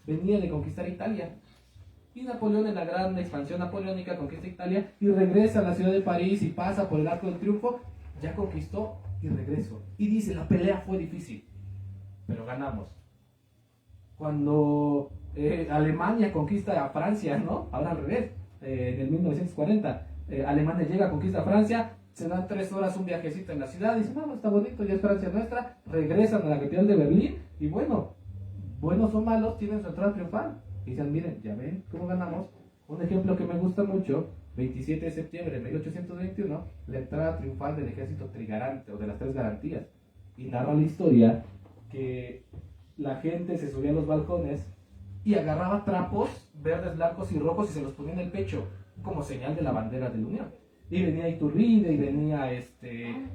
[SPEAKER 2] venía de conquistar Italia. Y Napoleón, en la gran expansión napoleónica, conquista Italia y regresa a la ciudad de París y pasa por el Arco del Triunfo. Ya conquistó y regresó. Y dice, la pelea fue difícil, pero ganamos. Cuando Alemania conquista a Francia, ¿no? Ahora al revés, en el 1940, Alemania llega, conquista a Francia, se dan 3 horas un viajecito en la ciudad, dicen, no, está bonito, ya es Francia nuestra, regresan a la capital de Berlín, y bueno, buenos o malos, tienen su entrada triunfal. Y dicen, miren, ya ven cómo ganamos. Un ejemplo que me gusta mucho, 27 de septiembre de 1821, la entrada triunfal del ejército trigarante, o de las 3 garantías. Y narra la historia que la gente se subía a los balcones y agarraba trapos verdes, blancos y rojos y se los ponía en el pecho, como señal de la bandera de la Unión. Y venía Iturbide, y venía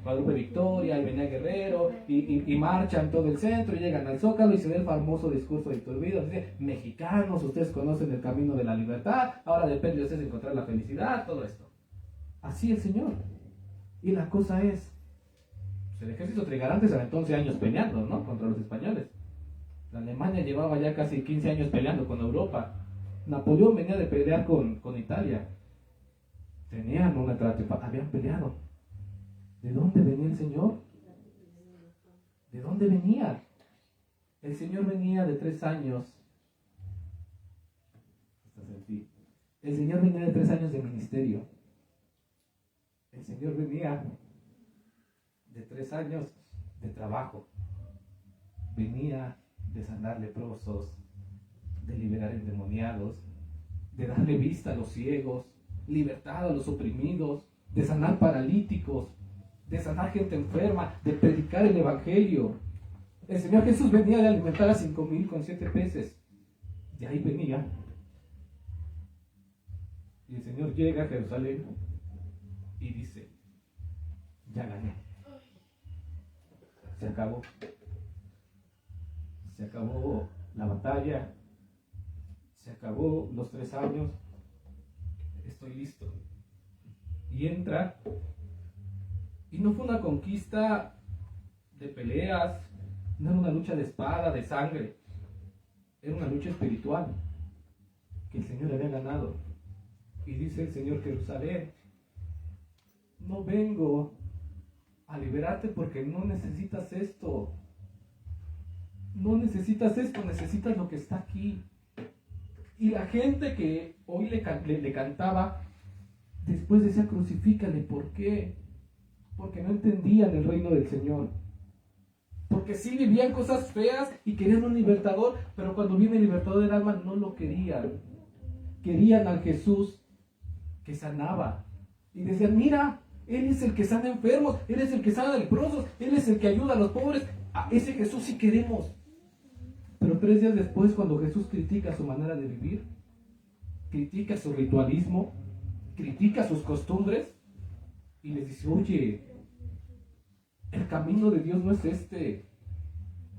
[SPEAKER 2] Guadalupe Victoria, y venía Guerrero, y marchan todo el centro, y llegan al Zócalo, y se ve el famoso discurso de Iturbide, dice, mexicanos, ustedes conocen el camino de la libertad, ahora depende de ustedes encontrar la felicidad, todo esto. Así el Señor. Y la cosa es, pues el ejército trigarante se aventó 11 años peleando, ¿no? Contra los españoles. La Alemania llevaba ya casi 15 años peleando con Europa. Napoleón venía de pelear con Italia. Tenían una trate, habían peleado. ¿De dónde venía el Señor? ¿De dónde venía? El Señor venía de 3 años. El Señor venía de 3 años de ministerio. El Señor venía de 3 años de trabajo. Venía de sanar leprosos, de liberar endemoniados, de darle vista a los ciegos, libertad a los oprimidos, de sanar paralíticos, de sanar gente enferma, de predicar el evangelio. El Señor Jesús venía de alimentar a 5,000 con 7 peces. De ahí venía. Y el Señor llega a Jerusalén y dice, ya gané. Se acabó. Se acabó la batalla. Se acabó los 3 años. Estoy listo. Y entra. Y no fue una conquista de peleas, no era una lucha de espada, de sangre. Era una lucha espiritual que el Señor había ganado. Y dice el Señor, Jerusalén, no vengo a liberarte porque no necesitas esto. No necesitas esto, necesitas lo que está aquí. Y la gente que hoy le cantaba, después decía, crucifícale. ¿Por qué? Porque no entendían el reino del Señor. Porque sí vivían cosas feas y querían un libertador, pero cuando viene el libertador del alma no lo querían. Querían al Jesús que sanaba. Y decían, mira, Él es el que sana enfermos, Él es el que sana leprosos, Él es el que ayuda a los pobres. A ese Jesús sí queremos. Pero 3 días después, cuando Jesús critica su manera de vivir, critica su ritualismo, critica sus costumbres, y les dice, oye, el camino de Dios no es este.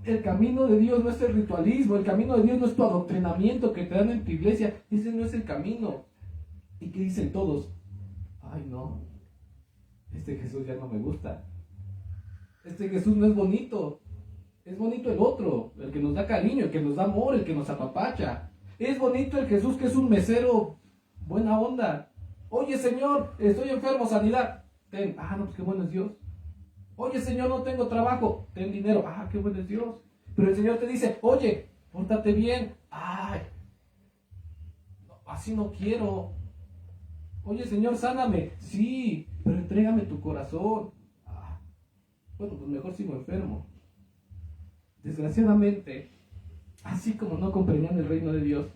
[SPEAKER 2] El camino de Dios no es el ritualismo, el camino de Dios no es tu adoctrinamiento que te dan en tu iglesia, ese no es el camino. ¿Y qué dicen todos? Ay no, este Jesús ya no me gusta. Este Jesús no es bonito. Es bonito el otro, el que nos da cariño, el que nos da amor, el que nos apapacha. Es bonito el Jesús que es un mesero buena onda. Oye Señor, estoy enfermo, sanidad. Ten. Ah, no, pues qué bueno es Dios. Oye Señor, no tengo trabajo. Ten dinero. Ah, qué bueno es Dios. Pero el Señor te dice, oye, pórtate bien. Ay, no, así no quiero. Oye Señor, sáname. Sí, pero entrégame tu corazón. Ah, bueno, pues mejor sigo enfermo. Desgraciadamente, así como no comprendían el reino de Dios,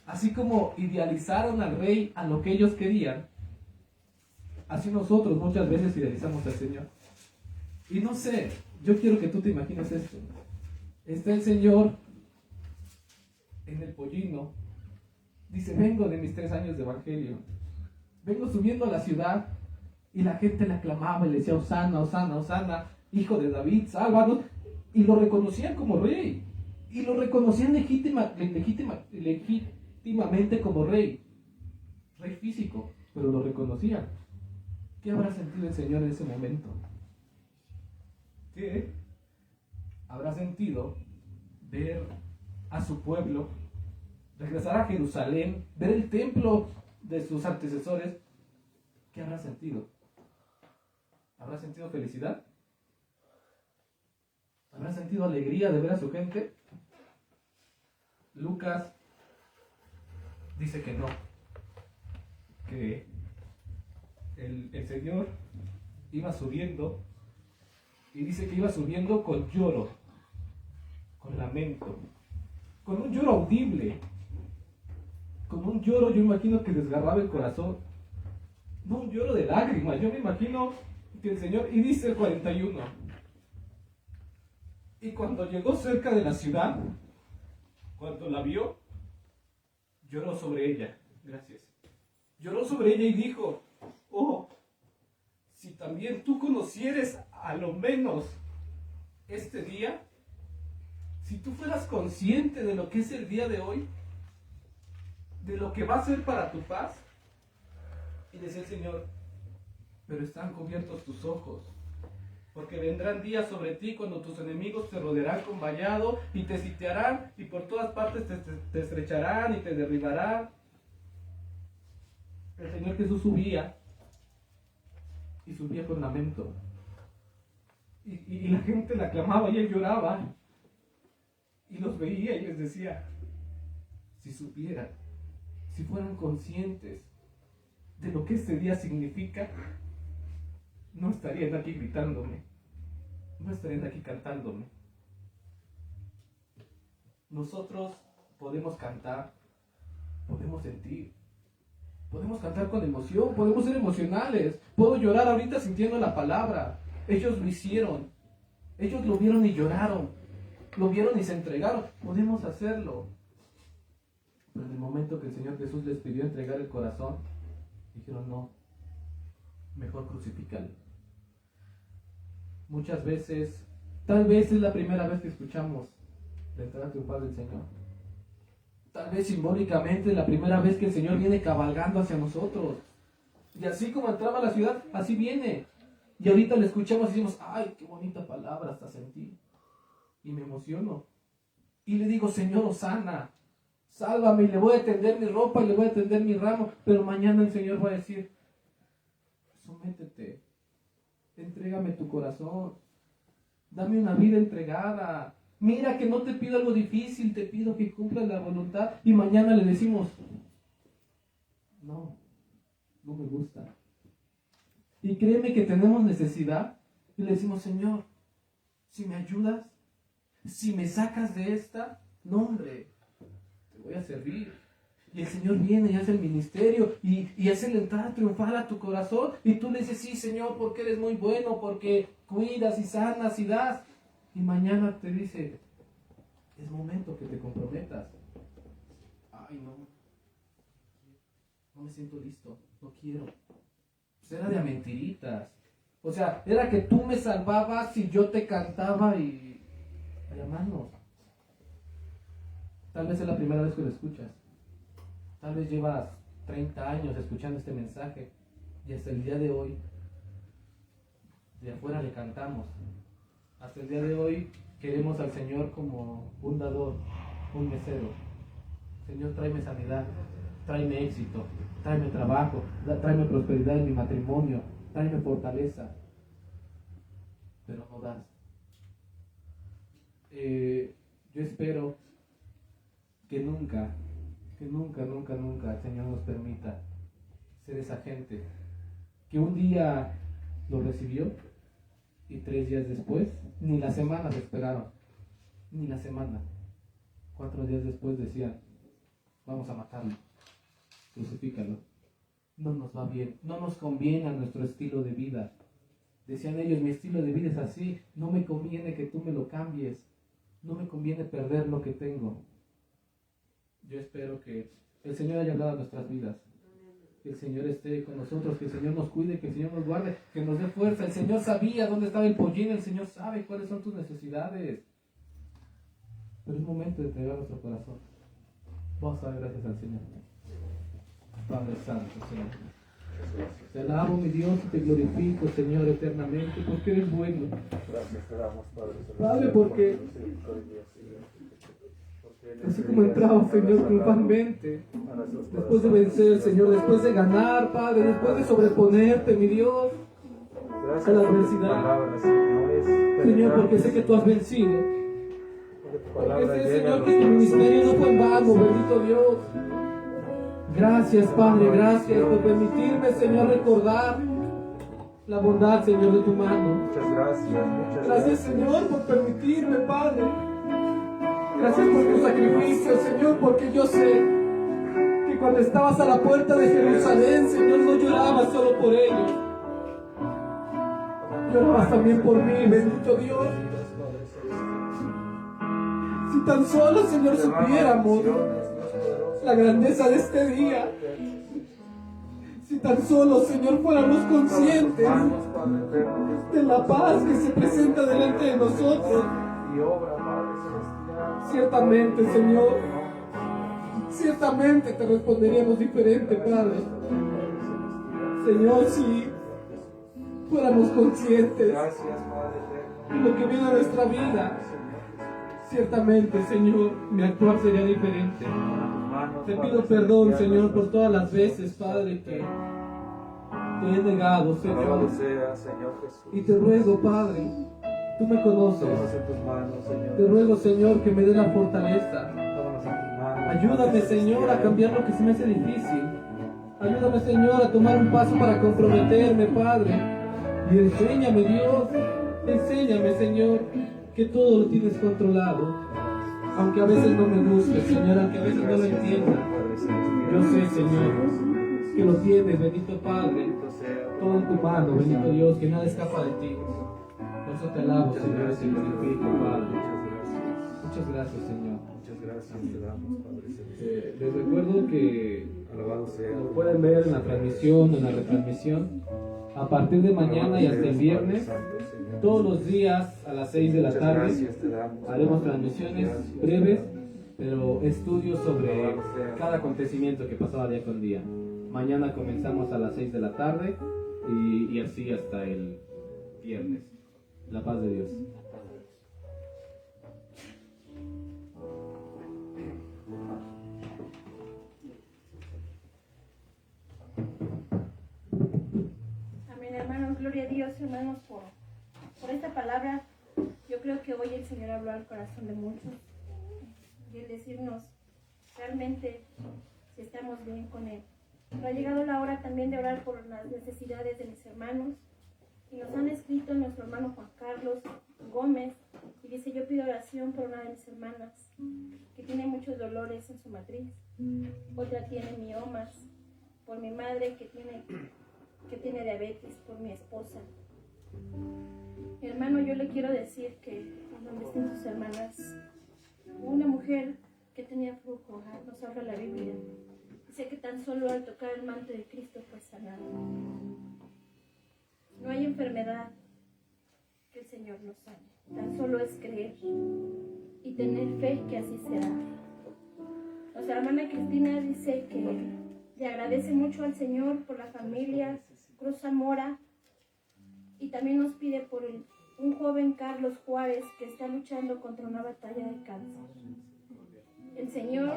[SPEAKER 2] así como idealizaron al rey a lo que ellos querían, así nosotros muchas veces idealizamos al Señor. Y no sé, yo quiero que tú te imagines esto. Está el Señor en el pollino, dice, vengo de mis 3 años de evangelio, vengo subiendo a la ciudad, y la gente le aclamaba y le decía, Hosana, Hosana, Hosana, hijo de David, sálvanos. Y lo reconocían como rey. y lo reconocían legítimamente como rey físico, pero lo reconocían. ¿Qué habrá sentido el Señor en ese momento? ¿Qué habrá sentido ver a su pueblo regresar a Jerusalén, ver el templo de sus antecesores? ¿Qué habrá sentido? ¿Habrá sentido felicidad? ¿Habrá sentido alegría de ver a su gente? Lucas dice que no, que el Señor iba subiendo, y dice que iba subiendo con lloro, con lamento, con un lloro audible, con un lloro, yo imagino, que desgarraba el corazón, no un lloro de lágrimas. Yo me imagino que el Señor, y dice el 41, y cuando llegó cerca de la ciudad, cuando la vio, lloró sobre ella. Gracias. Lloró sobre ella y dijo: oh, si también tú conocieres a lo menos este día, si tú fueras consciente de lo que es el día de hoy, de lo que va a ser para tu paz. Y decía el Señor: pero están cubiertos tus ojos, porque vendrán días sobre ti cuando tus enemigos te rodearán con vallado y te sitiarán, y por todas partes te estrecharán y te derribarán. El Señor Jesús subía, y subía con lamento, y la gente la clamaba y él lloraba, y los veía y les decía: si supieran, si fueran conscientes de lo que este día significa, no estarían aquí gritándome, no estarían aquí cantándome. Nosotros podemos cantar, podemos sentir, podemos cantar con emoción, podemos ser emocionales. Puedo llorar ahorita sintiendo la palabra. Ellos lo hicieron, ellos lo vieron y lloraron, lo vieron y se entregaron. Podemos hacerlo. Pero en el momento que el Señor Jesús les pidió entregar el corazón, dijeron: no, mejor crucifícalo. Muchas veces, tal vez es la primera vez que escuchamos la entrada triunfal del Señor. Tal vez simbólicamente es la primera vez que el Señor viene cabalgando hacia nosotros. Y así como entraba a la ciudad, así viene. Y ahorita le escuchamos y decimos: ay, qué bonita palabra, hasta sentí. Y me emociono. Y le digo: Señor, Hosana, sálvame, y le voy a tender mi ropa y le voy a tender mi ramo. Pero mañana el Señor va a decir: sométete, entrégame tu corazón, dame una vida entregada. Mira que no te pido algo difícil, te pido que cumplas la voluntad. Y mañana le decimos: no, no me gusta. Y créeme que tenemos necesidad. Y le decimos: Señor, si me ayudas, si me sacas de esta, no, hombre, te voy a servir. Y el Señor viene y hace el ministerio y hace la entrada triunfal a tu corazón. Y tú le dices: sí, Señor, porque eres muy bueno, porque cuidas y sanas y das. Y mañana te dice: es momento que te comprometas. Ay, no me siento listo, no quiero. Pues era de a mentiritas. O sea, era que tú me salvabas y yo te cantaba y... Ay, hermanos, tal vez es la primera vez que lo escuchas. Tal vez llevas 30 años escuchando este mensaje y hasta el día de hoy, de afuera le cantamos. Hasta el día de hoy queremos al Señor como un dador, un mesero. Señor, tráeme sanidad, tráeme éxito, tráeme trabajo, tráeme prosperidad en mi matrimonio, tráeme fortaleza. Pero no das. Yo espero que nunca el Señor nos permita ser esa gente que un día lo recibió y 3 días después, ni la semana se esperaron, ni la semana. 4 días después decían: vamos a matarlo, crucifícalo, no nos va bien, no nos conviene a nuestro estilo de vida. Decían ellos: mi estilo de vida es así, no me conviene que tú me lo cambies, no me conviene perder lo que tengo. Yo espero que el Señor haya hablado a nuestras vidas, que el Señor esté con nosotros, que el Señor nos cuide, que el Señor nos guarde, que nos dé fuerza. El Señor sabía dónde estaba el pollín, el Señor sabe cuáles son tus necesidades. Pero es momento de entregar nuestro corazón. Vamos a dar gracias al Señor. Padre Santo, Señor. Te alabo, mi Dios, y te glorifico, Señor, eternamente, porque eres bueno.
[SPEAKER 3] Gracias te damos, Padre.
[SPEAKER 2] Padre, porque así como entraba, Señor, triunfalmente, después de vencer, Señor, después de ganar, Padre, después de sobreponerte, mi Dios, a la adversidad. Señor, porque sé que tú has vencido. Porque sé, Señor, que tu ministerio no fue en vano, bendito Dios. Gracias, Padre, gracias por permitirme, Señor, recordar la bondad, Señor, de tu mano.
[SPEAKER 3] Muchas gracias.
[SPEAKER 2] Gracias, Señor, por permitirme, Padre. Gracias por tu sacrificio, Señor, porque yo sé que cuando estabas a la puerta de Jerusalén, Señor, no llorabas solo por ellos. Llorabas también por mí, bendito Dios. Si tan solo, Señor, supiéramos la grandeza de este día. Si tan solo, Señor, fuéramos conscientes de la paz que se presenta delante de nosotros. Ciertamente, Señor, ciertamente te responderíamos diferente, Padre. Señor, si fuéramos conscientes de lo que viene a nuestra vida, ciertamente, Señor, mi actuar sería diferente. Te pido perdón, Señor, por todas las veces, Padre, que te he negado, Señor. Y te ruego, Padre, tú me conoces. Te ruego, Señor, que me dé la fortaleza. Ayúdame, Señor, a cambiar lo que se me hace difícil. Ayúdame, Señor, a tomar un paso para comprometerme, Padre. Y enséñame, Dios, enséñame, Señor, que todo lo tienes controlado. Aunque a veces no me guste, Señor, aunque a veces no lo entienda. Yo sé, Señor, que lo tienes, bendito Padre, todo en tu mano, bendito Dios, que nada escapa de ti. Por eso te alabo, Señor, te glorifico, Padre. Muchas gracias, Señor.
[SPEAKER 3] Muchas gracias te damos, Padre.
[SPEAKER 2] Les recuerdo que
[SPEAKER 3] Alabado sea.
[SPEAKER 2] lo pueden ver en la transmisión, en la retransmisión, a partir de mañana y hasta el viernes, todos los días a las 6 de la tarde, haremos transmisiones breves, pero estudios sobre cada acontecimiento que pasaba día con día. Mañana comenzamos a las 6 de la tarde y así hasta el viernes. La paz de Dios.
[SPEAKER 4] Amén, hermanos, gloria a Dios, hermanos, por esta palabra. Yo creo que hoy el Señor habló al corazón de muchos y el decirnos realmente si estamos bien con Él. Pero ha llegado la hora también de orar por las necesidades de mis hermanos. Y nos han escrito nuestro hermano Juan Carlos Gómez y dice: yo pido oración por una de mis hermanas que tiene muchos dolores en su matriz. Otra tiene miomas, por mi madre que tiene diabetes, por mi esposa. Mi hermano, yo le quiero decir que donde estén sus hermanas, una mujer que tenía flujo, nos habla la Biblia, dice que tan solo al tocar el manto de Cristo fue sanado. No hay enfermedad que el Señor nos sane, tan solo es creer y tener fe que así será. Nuestra hermana Cristina dice que le agradece mucho al Señor por la familia Cruz Zamora y también nos pide por un joven Carlos Juárez que está luchando contra una batalla de cáncer. El Señor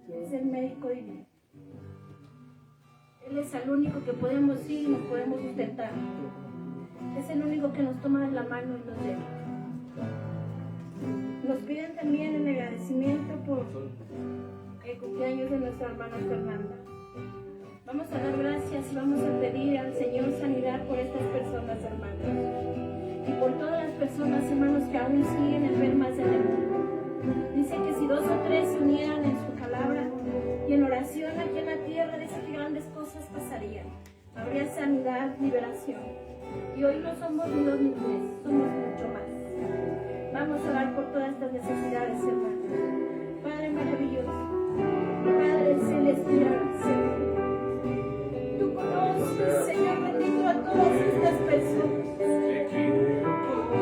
[SPEAKER 4] es el médico divino. Él es el único que podemos ir y nos podemos sustentar. Es el único que nos toma de la mano y nos lleva. Nos piden también el agradecimiento por el cumpleaños de nuestra hermana Fernanda. Vamos a dar gracias y vamos a pedir al Señor sanidad por estas personas, hermanos. Y por todas las personas, hermanos, que aún siguen enfermas en el mundo. Dice que si 2 o 3 se unieran en su palabra y en oración aquí en la tierra, dice que grandes cosas pasarían. Habría sanidad, liberación. Y hoy no somos ni 2 ni 3, somos mucho más. Vamos a orar por todas estas necesidades, hermanos. Padre maravilloso, Padre celestial, Señor. Tú conoces, Señor bendito, a todas estas personas,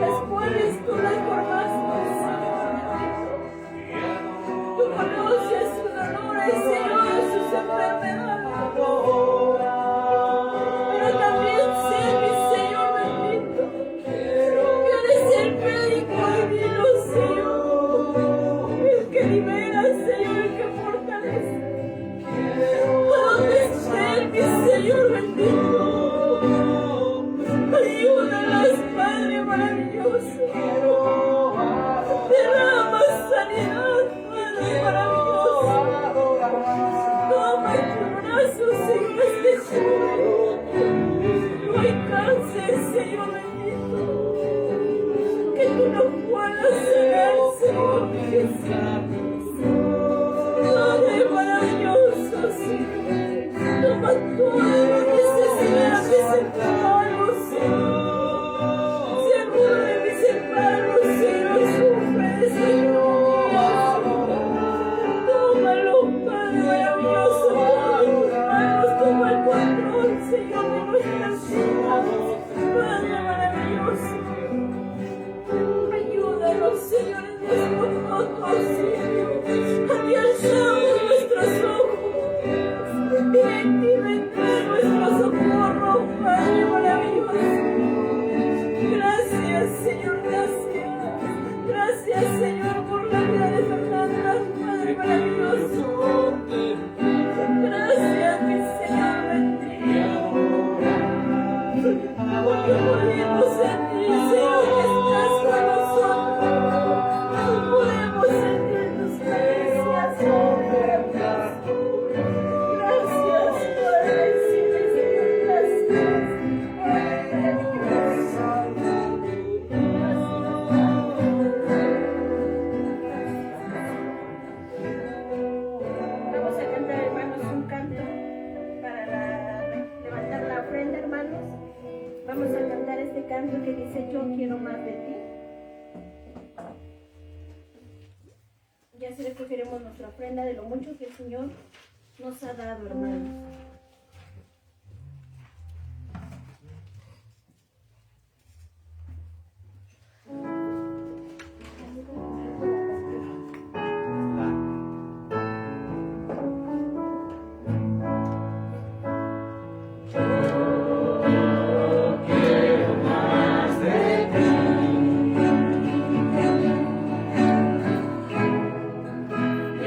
[SPEAKER 4] las cuales tú las formaste,
[SPEAKER 5] Padre maravilloso. Derrama sanidad, Padre maravilloso. Toma en tus brazos, Señor, este joven. No hay cáncer, Señor bendito. Que tú no puedas sanar, Señor Jesús. Padre maravilloso, Señor. Toma toda la necesidad de ese hermano, Señor. Si alguno de mis hermanos, Señor, sufre, Señor. Tómalo, Padre maravilloso. Toma tus manos, toma el control, Señor, de nuestras vidas. Padre maravilloso. Ayúdanos, Señor, en nuestros ojos, Señor. A ti alzamos nuestros ojos. Y en ti vendrá nuestro socorro, Padre maravilloso. Gracias, Señor, gracias. Gracias, Señor, por la vida de Fernanda, Padre maravilloso. Gracias, mi Señor bendito. Porque podemos sentir, Señor, que estás con nosotros. Podemos sentir tus caricias, Señor. Gracias, Padre, Señor, gracias. Padre maravilloso. Vamos a cantar, hermanos, un canto para levantar la ofrenda, hermanos. Vamos a cantar este canto que dice: yo quiero más de ti. Y así recogeremos nuestra ofrenda de lo mucho que el Señor nos ha dado, hermanos.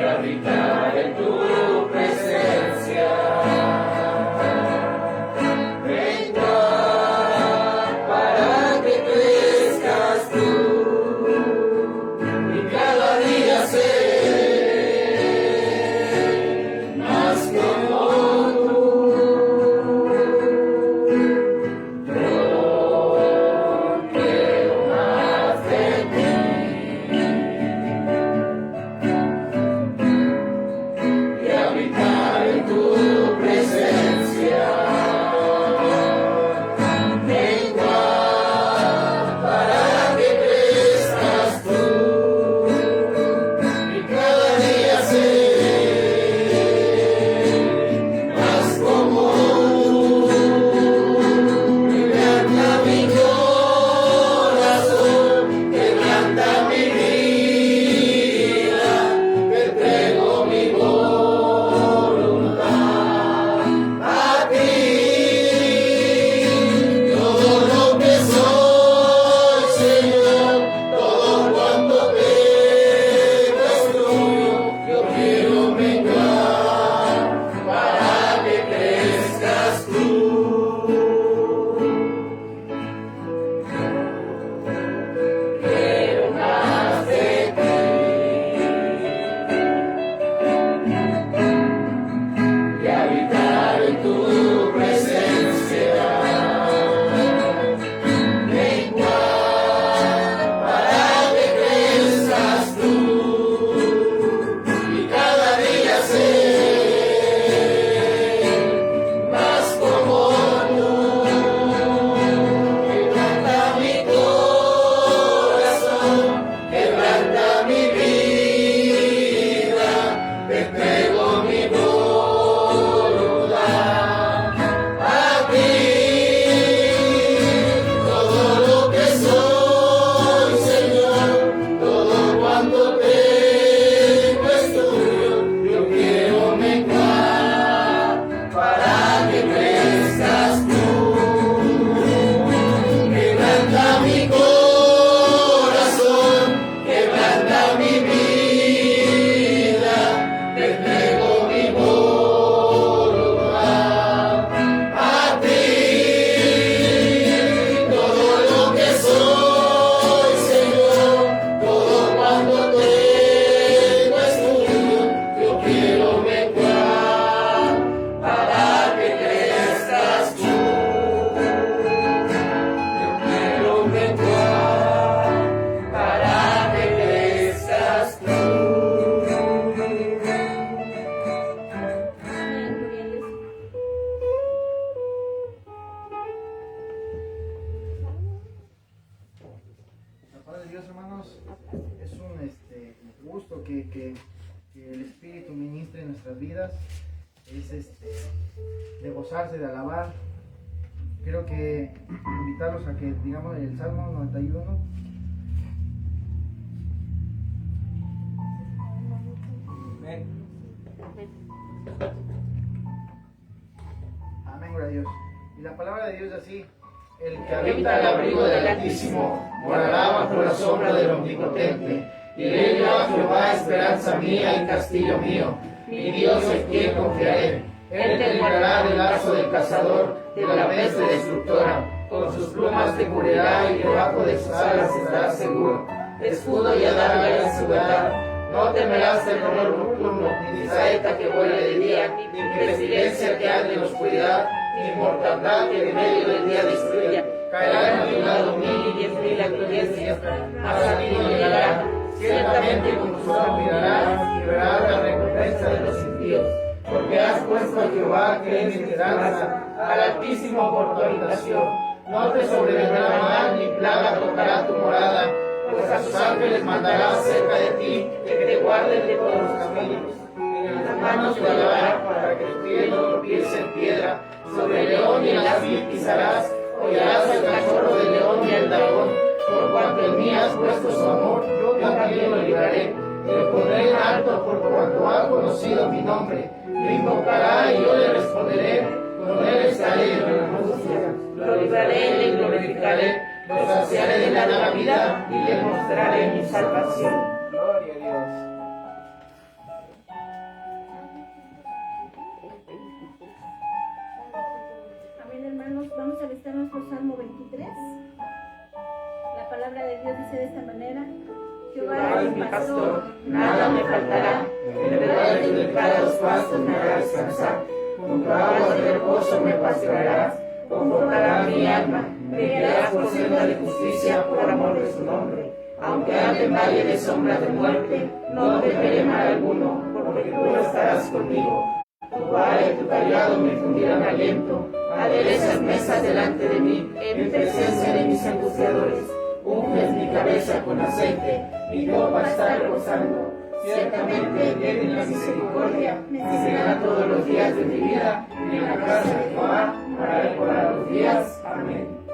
[SPEAKER 6] Habitar en tu presencia. que el Espíritu ministre en nuestras vidas es de gozarse, de alabar. Quiero que invitarlos a que digamos el Salmo 91. Amén. Amén, gloria a Dios. Y la palabra de Dios es así: el que habita el abrigo del Altísimo morará bajo la sombra del Omnipotente. Diré yo a Jehová, esperanza mía y castillo mío, mi Dios en quien confiaré. Él te librará del lazo del cazador, de la peste destructora. Con sus plumas te cubrirá y debajo de sus alas estarás seguro. Escudo y adarga es su verdad. No temerás terror nocturno, ni saeta que vuele de día, ni pestilencia que ande en oscuridad, ni mortandad que en medio del día destruya. Caerán a tu lado 1000 y 10.000 a tu diestra, mas a ti no llegará. Ciertamente con tus ojos mirarás y verás la recompensa de los impíos. Porque has puesto a Jehová, que es mi esperanza, al Altísimo por tu habitación. No te sobrevendrá mal, ni plaga tocará tu morada, pues a sus ángeles mandará cerca de ti, que te guarden de todos los caminos. En las manos te llevará para que tu pie no tropiece en piedra. Sobre el león y el así pisarás, hollarás el cachorro del león y el dragón. Por cuanto en mí has puesto su amor, yo también lo libraré. Le pondré en alto por cuanto ha conocido mi nombre. Me invocará y yo le responderé. Con él estaré en la angustia. Lo libraré y le glorificaré. Lo saciaré de la vida y le mostraré mi salvación. Gloria a Dios.
[SPEAKER 4] Amén, hermanos. Vamos a listar nuestro Salmo 23. La palabra de Dios dice de esta manera: Jehová es mi pastor, nada me faltará. En verdes y prados pastos me hará descansar. Junto a aguas de reposo me pastorearás. Confortará mi alma. Me guiarás por senda de justicia por amor de su nombre. Aunque ande en valle de sombra de muerte, no temeré mal alguno, porque tú estarás conmigo. Tu vara y tu callado me infundirán aliento. Aderezas mesas delante de mí, en presencia de mis angustiadores. Unges mi cabeza con aceite, mi copa está rebosando. Ciertamente bien y la misericordia me seguirá todos los días de mi vida, y en la casa de Jehová para recordar los días. Amén.